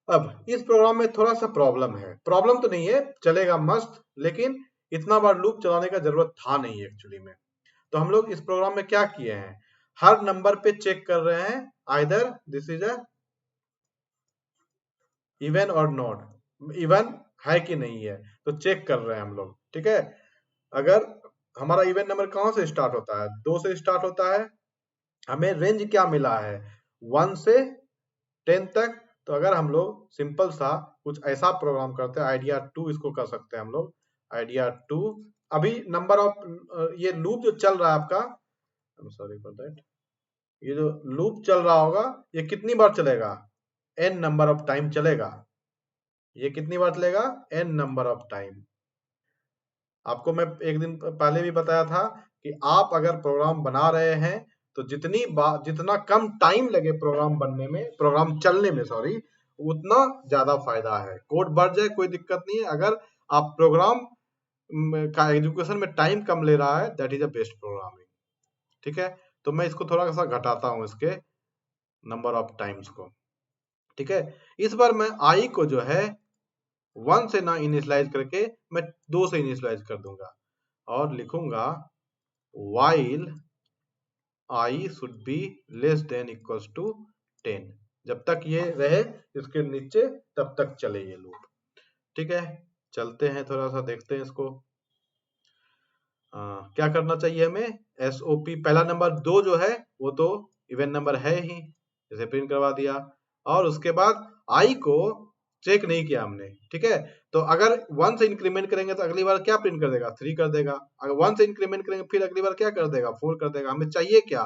A: अब इस प्रोग्राम में थोड़ा सा प्रॉब्लम है, प्रॉब्लम तो नहीं है, चलेगा मस्त, लेकिन इतना बार लूप चलाने का जरूरत था नहीं एक्चुअली में। तो हम लोग इस प्रोग्राम में क्या किए हैं, हर नंबर पे चेक कर रहे हैं either this is a even और नॉट, इवन है कि नहीं है, तो चेक कर रहे हैं हम लोग। ठीक है। अगर हमारा इवन नंबर कहां से स्टार्ट होता है, 2 से स्टार्ट होता है, हमें रेंज क्या मिला है 1 से 10 तक। तो अगर हम लोग सिंपल सा कुछ ऐसा प्रोग्राम करते हैं, आइडिया 2 इसको कर सकते हैं हम लोग, आइडिया 2। अभी नंबर ऑफ ये लूप जो चल रहा है आपका, सॉरी फॉर दैट, ये जो लूप चल रहा होगा ये कितनी बार चलेगा, n नंबर ऑफ टाइम चलेगा। ये कितनी बार चलेगा, n नंबर ऑफ टाइम। आपको मैं एक दिन पहले भी बताया था कि आप अगर प्रोग्राम बना रहे हैं तो जितना कम टाइम लगे प्रोग्राम बनने में, प्रोग्राम चलने में सॉरी, उतना ज्यादा फायदा है। कोड बढ़ जाए कोई दिक्कत नहीं है, अगर आप प्रोग्राम का एजुकेशन में टाइम कम ले रहा है, that is a best programming. ठीक है। तो मैं इसको थोड़ा सा घटाता हूँ, इसके नंबर ऑफ टाइम्स को। ठीक है। इस बार मैं आई को जो है 1 से ना इनिशियलाइज करके मैं 2 से इनिशियलाइज कर दूंगा और लिखूंगा while i should be less than equals to 10। जब तक ये रहे इसके नीचे तब तक चले ये लूप। ठीक है। चलते हैं, थोड़ा सा देखते हैं इसको। क्या करना चाहिए हमें, SOP पहला नंबर 2 जो है वो तो इवन नंबर है ही, जैसे प्रिंट करवा दिया। और उसके बाद i को चेक नहीं किया हमने। ठीक है। तो अगर 1 से इंक्रीमेंट करेंगे तो अगली बार क्या प्रिंट कर देगा, 3 कर देगा। अगर 1 से इंक्रीमेंट करेंगे फिर अगली बार क्या कर देगा, 4 कर देगा। हमें चाहिए क्या,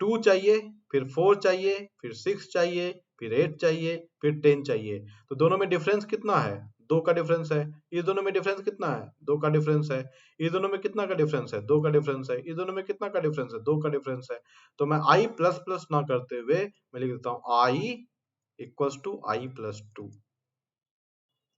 A: 2 चाहिए, फिर 4 चाहिए, फिर 6 चाहिए, फिर 8 चाहिए, फिर 10 चाहिए। तो दोनों में डिफरेंस कितना है, 2 का डिफरेंस है। इस दोनों में डिफरेंस कितना है, 2 का डिफरेंस है। इस दोनों में कितना का डिफरेंस है, 2 का डिफरेंस है। इस दोनों में कितना का डिफरेंस है, 2 का डिफरेंस है। तो मैं i प्लस प्लस ना करते हुए मैं लिख देता हूँ i equals to i plus 2।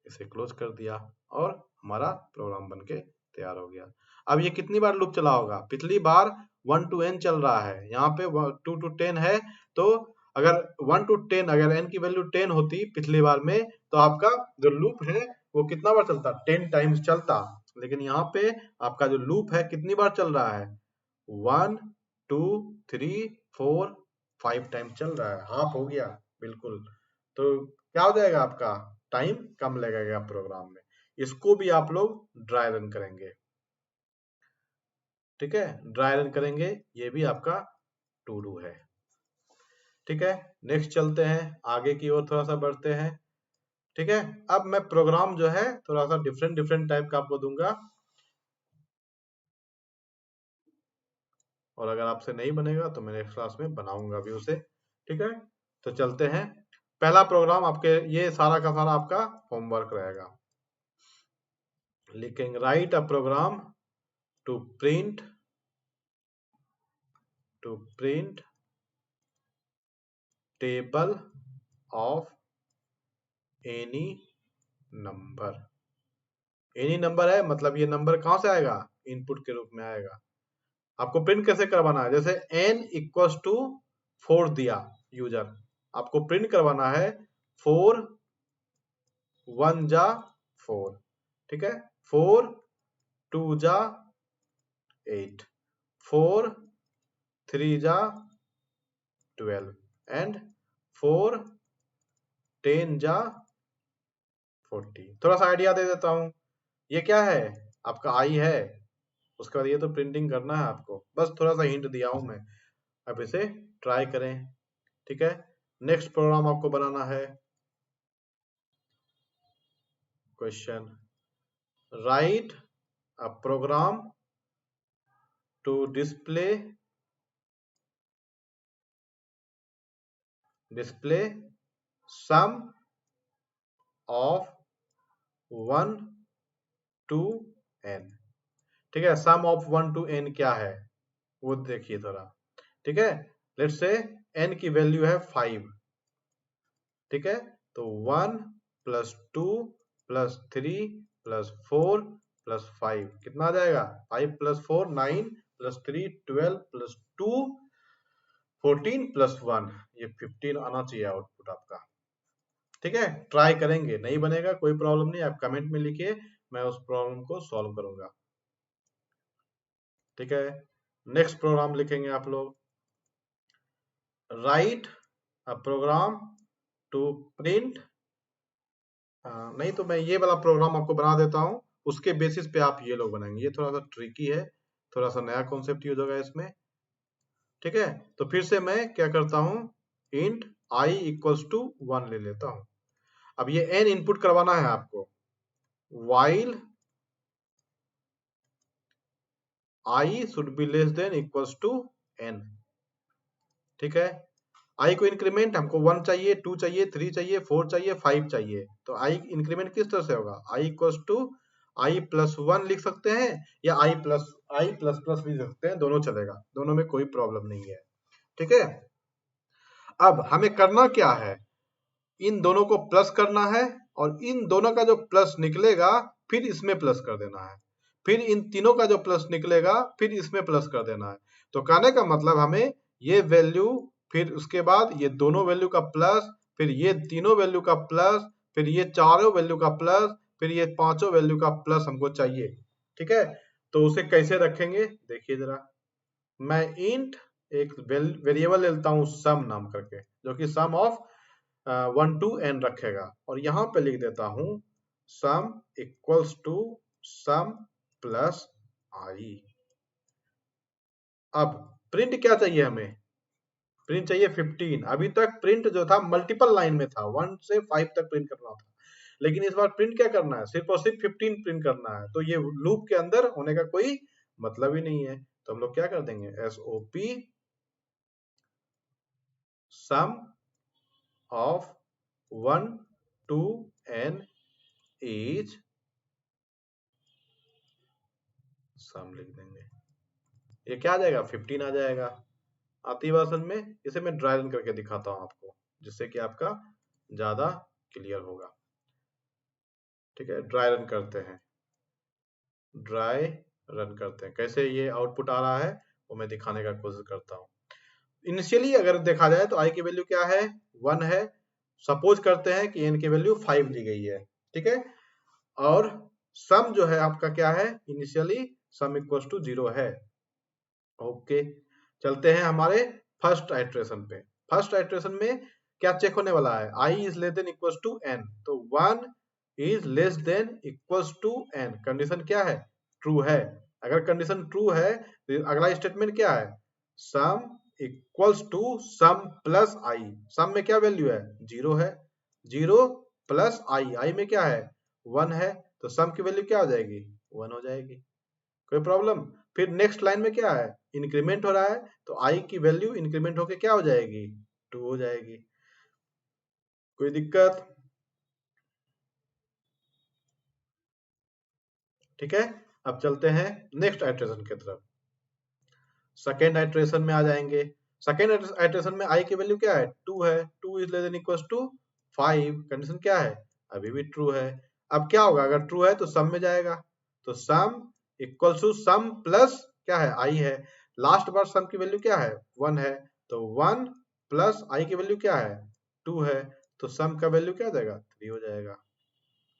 A: इसे क्लोज कर दिया और हमारा प्रोग्राम बनके तैयार हो गया। अब ये कितनी बार लूप चला होगा, पिछली बार 1 to n चल रहा है, यहाँ पे 2 to 10 है। तो अगर 1 to 10 अगर n की वैल्यू 10 होती पिछली बार में, तो आपका जो लूप है वो कितना बार चलता, 10 टाइम्स चलता। लेकिन यहाँ पे आपका जो लूप है कितनी बार चल रहा है, 1 2 3 4 5 टाइम चल रहा है, हाफ हो गया बिल्कुल। तो क्या हो जाएगा आपका, टाइम कम लगेगा प्रोग्राम में। इसको भी आप लोग ड्राई रन करेंगे। ठीक है, ड्राई रन करेंगे, ये भी आपका टू डू है। ठीक है। नेक्स्ट चलते हैं, आगे की ओर थोड़ा सा बढ़ते हैं। ठीक है। अब मैं प्रोग्राम जो है थोड़ा सा डिफरेंट डिफरेंट टाइप का आपको दूंगा, और अगर आपसे नहीं बनेगा तो मैं नेक्स्ट क्लास में बनाऊंगा भी उसे। ठीक है। तो चलते हैं, पहला प्रोग्राम आपके ये सारा का सारा आपका होमवर्क रहेगा। लिखेंगे write a program to print table of any number. Any number है मतलब ये नंबर कहां से आएगा, इनपुट के रूप में आएगा। आपको प्रिंट कैसे करवाना है, जैसे n इक्वल्स टू 4 दिया यूजर, आपको प्रिंट करवाना है 4 1 जा 4। ठीक है। 4 2 जा 8, 4 3 जा 12 एंड 4 10 जा 40। थोड़ा सा आइडिया दे देता हूं, ये क्या है, आपका आई है, उसके बाद ये तो प्रिंटिंग करना है आपको, बस थोड़ा सा हिंट दिया हूं मैं। अब इसे ट्राई करें। ठीक है। नेक्स्ट प्रोग्राम आपको बनाना है, question write a program to display sum of 1 to n। ठीक है। सम ऑफ 1 to n क्या है वो देखिए थोड़ा। ठीक है। लेट्स से n की वैल्यू है 5। ठीक है। तो 1 प्लस 2 प्लस 3 प्लस 4 प्लस 5 कितना आ जाएगा, 5 प्लस 4 9 प्लस 3 12 प्लस 2 14 प्लस 1 ये 15 आना चाहिए आउटपुट आपका। ठीक है, ट्राई करेंगे, नहीं बनेगा कोई प्रॉब्लम नहीं, आप कमेंट में लिखिए, मैं उस प्रॉब्लम को सॉल्व करूंगा। ठीक है, नेक्स्ट प्रोग्राम लिखेंगे आप लोग, write a program to print, नहीं तो मैं ये वाला प्रोग्राम आपको बना देता हूँ, उसके बेसिस पे आप ये लोग बनाएंगे। ये थोड़ा सा ट्रिकी है, थोड़ा सा नया कॉन्सेप्ट यूज होगा इसमें। ठीक है, तो फिर से मैं क्या करता हूँ, इंट आई इक्वल्स टू 1 ले लेता हूँ। अब ये n इनपुट करवाना है आपको, while i should be less than equals to n। ठीक है, i को इंक्रीमेंट हमको 1 चाहिए, 2 चाहिए, 3 चाहिए, 4 चाहिए, 5 चाहिए, तो i इंक्रीमेंट किस तरह से होगा, i equals to i plus 1 लिख सकते हैं, या i प्लस प्लस भी लिख सकते हैं, दोनों चलेगा, दोनों में कोई प्रॉब्लम नहीं है। ठीक है, अब हमें करना क्या है, इन दोनों को प्लस करना है, और इन दोनों का जो प्लस निकलेगा फिर इसमें प्लस कर देना है, फिर इन तीनों का जो प्लस निकलेगा फिर इसमें प्लस कर देना है। तो कहने का मतलब हमें ये वैल्यू, फिर उसके बाद ये दोनों वैल्यू का प्लस, फिर ये तीनों वैल्यू का प्लस, फिर ये चारों वैल्यू का प्लस, फिर ये पांचों वैल्यू का प्लस हमको चाहिए। ठीक है, तो उसे कैसे रखेंगे देखिए जरा, मैं इंट एक वेरिएबल लेता हूँ सम नाम करके, जो कि सम ऑफ 1 to n रखेगा, और यहां पे लिख देता हूं sum equals to sum plus i. अब प्रिंट क्या चाहिए हमें, प्रिंट चाहिए 15। अभी तक प्रिंट जो था मल्टीपल लाइन में था, 1 से 5 तक प्रिंट करना था, लेकिन इस बार प्रिंट क्या करना है, सिर्फ और सिर्फ 15 प्रिंट करना है, तो ये लूप के अंदर होने का कोई मतलब ही नहीं है। तो हम लोग क्या कर देंगे, SOP sum of 1 to n is sum लिख देंगे, ये क्या आ जाएगा, 15 आ जाएगा। आती बात समझ में, इसे मैं ड्राई रन करके दिखाता हूँ आपको, जिससे कि आपका ज्यादा क्लियर होगा। ठीक है, ड्राई रन करते हैं, ड्राई रन करते हैं, कैसे ये आउटपुट आ रहा है वो मैं दिखाने का कोशिश करता हूँ। इनिशियली अगर देखा जाए तो आई की वैल्यू क्या है, 1 है, सपोज करते हैं कि n की वैल्यू 5 ली गई है। ठीक है, और सम जो है आपका क्या है, इनिशियली सम इक्वल्स टू 0 है। ओके, चलते हैं हमारे फर्स्ट आइट्रेशन पे। फर्स्ट आइट्रेशन में क्या चेक होने वाला है, i is less than equals to n, तो 1 is less than equals to n, condition क्या है, ट्रू है। अगर कंडीशन ट्रू है तो अगला स्टेटमेंट क्या है, sum equals to sum plus i, sum में क्या वैल्यू है, 0 है, 0 प्लस i में क्या है, 1 है, तो सम की वैल्यू क्या हो जाएगी, 1 हो जाएगी, कोई प्रॉब्लम। फिर नेक्स्ट लाइन में क्या है, इंक्रीमेंट हो रहा है, तो आई की वैल्यू इंक्रीमेंट होके क्या हो जाएगी, 2 हो जाएगी, कोई दिक्कत। ठीक है, अब चलते हैं नेक्स्ट आइट्रेशन की तरफ, सेकेंड आइट्रेशन में आ जाएंगे। सेकेंड आइट्रेशन में आई की वैल्यू क्या है, 2 है, 2 is less than equals to 5, condition क्या है, अभी भी ट्रू है। अब क्या होगा, अगर ट्रू है तो सम में जाएगा, तो sum equals to sum plus क्या है, आई है, लास्ट बार सम की वैल्यू क्या है, 1 है, तो 1 प्लस आई की वैल्यू क्या है, 2 है, तो सम का वैल्यू क्या हो जाएगा, 3 हो जाएगा।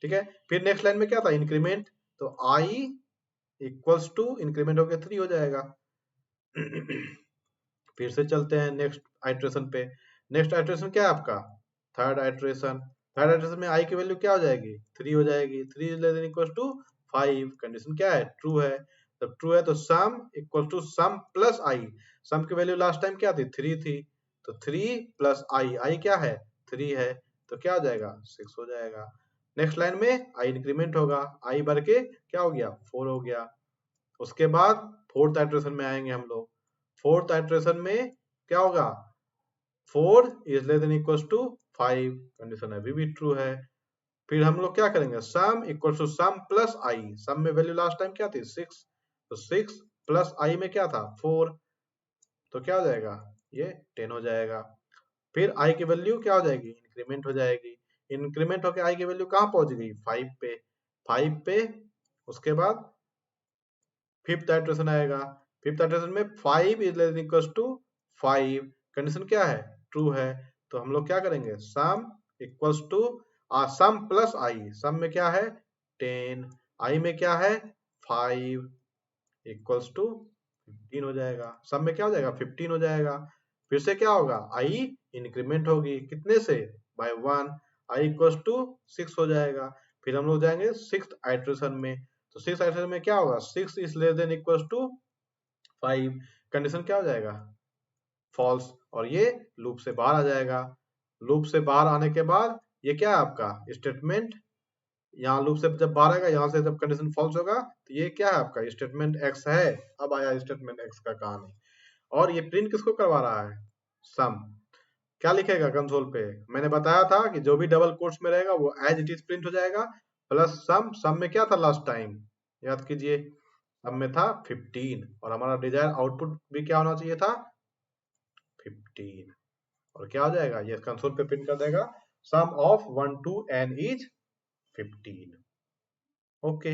A: ठीक है, फिर नेक्स्ट लाइन में क्या था, इंक्रीमेंट, तो आई इक्वल्स टू इंक्रीमेंट होकर 3 हो जाएगा। फिर से चलते हैं नेक्स्ट आइट्रेशन पे। नेक्स्ट आइट्रेशन क्या है आपका, थर्ड आइट्रेशन। थर्ड आइट्रेशन में आई की वैल्यू क्या हो जाएगी, 3 हो जाएगी, 3 is less than equals to 5, condition क्या है, ट्रू है, तब ट्रू है तो sum equal to sum plus i, sum की वैल्यू लास्ट टाइम क्या थी, 3 थी, तो 3 प्लस आई, आई क्या है, 3 है, तो क्या हो जाएगा, 6 हो जाएगा। नेक्स्ट लाइन में आई इंक्रीमेंट होगा, आई बढ़ के क्या हो गया, 4 हो गया। उसके बाद फोर्थ आइट्रेशन में आएंगे हम लोग। फोर्थ आइट्रेशन में क्या होगा, 4 is less than equals to 5, condition अभी भी ट्रू है। फिर हम लोग क्या करेंगे, sum equals to sum plus i, sum में वैल्यू लास्ट टाइम क्या थी, 6, तो 6 प्लस आई में क्या था, 4, तो क्या हो जाएगा, ये 10 हो जाएगा। फिर आई की वैल्यू क्या हो जाएगी, इंक्रीमेंट हो जाएगी, इंक्रीमेंट होकर आई की वैल्यू कहाँ पहुंच गई, 5 पे, 5 पे। उसके बाद फिफ्थ आइट्रेशन आएगा, फिफ्थ इटरेशन में 5 is less than equal to 5, condition क्या है, ट्रू है। तो हम लोग क्या करेंगे, sum equals to sum plus i, sum में क्या है 10, आई में क्या है 5, इक्वल्स टू 15 हो जाएगा। सम में क्या हो जाएगा 15 हो जाएगा। फिर से क्या होगा, आई इंक्रीमेंट होगी कितने से, बाय 1, आई इक्वल्स टू 6 हो जाएगा। फिर हम लोग जाएंगे सिक्स्थ आइटरेशन में, तो सिक्स्थ आइटरेशन में क्या होगा, 6 is less than equals to 5, condition क्या हो जाएगा फॉल्स, और ये लूप से बाहर आ जाएगा। लूप से बाहर आने के बाद ये क्या है आपका स्टेटमेंट, यहाँ लूप से जब बाहर आएगा, यहाँ से जब कंडीशन फॉल्स होगा तो ये क्या है आपका स्टेटमेंट एक्स है। अब आया स्टेटमेंट एक्स का कहानी, और ये प्रिंट किसको करवा रहा है, सम। क्या लिखेगा कंसोल पे, मैंने बताया था कि जो भी डबल कोट्स में रहेगा वो एज इट इज प्रिंट हो जाएगा, प्लस सम, सम में क्या था लास्ट टाइम याद कीजिए, सम में था 15, और हमारा डिजायर आउटपुट भी क्या होना चाहिए था 15, और क्या हो जाएगा ये कंसोल पे प्रिंट कर देगा, sum of 1 to n is 15। Okay,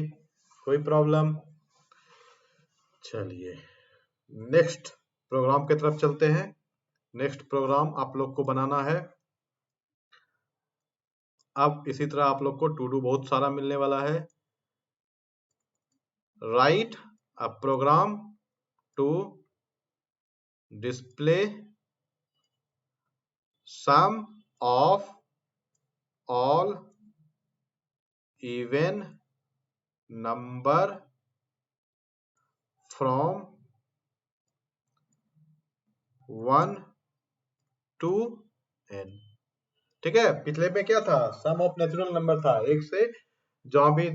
A: कोई प्रॉब्लम। चलिए नेक्स्ट प्रोग्राम की तरफ चलते हैं। नेक्स्ट प्रोग्राम आप लोग को बनाना है। अब इसी तरह आप लोग को टू डू बहुत सारा मिलने वाला है। Write a program to display sum of all even number from 1 to n। ठीक है, पिछले में क्या था, सम ऑफ नेचुरल नंबर था, एक से जहां भी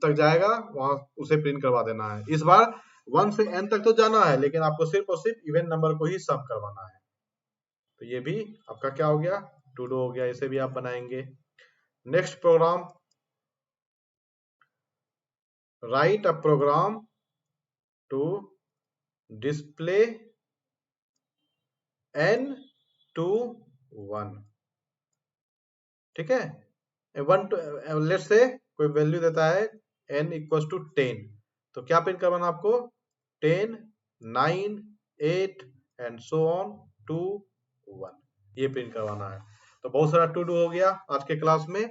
A: तक जाएगा वहां उसे प्रिंट करवा देना है। इस बार 1 से n तक तो जाना है, लेकिन आपको सिर्फ और सिर्फ इवन नंबर को ही सम करवाना है। तो ये भी आपका क्या हो गया, टू डू हो गया, इसे भी आप बनाएंगे। Next program, write a program to display n to 1। ठीक है, 1 to लेट्स से कोई वैल्यू देता है n इक्वल्स टू 10, तो क्या प्रिंट करवाना आपको 10, 9, 8 एंड सो ऑन टू 1, ये प्रिंट करवाना है। तो बहुत सारा टू डू हो गया आज के क्लास में।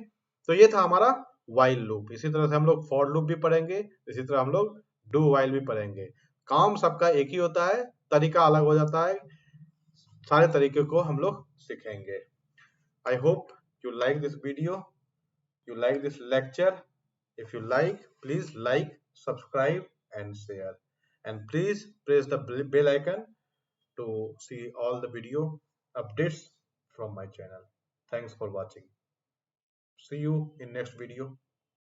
A: तो ये था हमारा वाइल लूप। इसी तरह से हम लोग फॉर लूप भी पढ़ेंगे, इसी तरह हम लोग डू वाइल भी पढ़ेंगे। काम सबका एक ही होता है, तरीका अलग हो जाता है, सारे तरीके को हम लोग सीखेंगे। I hope you like this video, you like this lecture. If you like, please like, subscribe and share, and please press the bell icon to see all the video updates from my channel. Thanks for watching. See you in next video.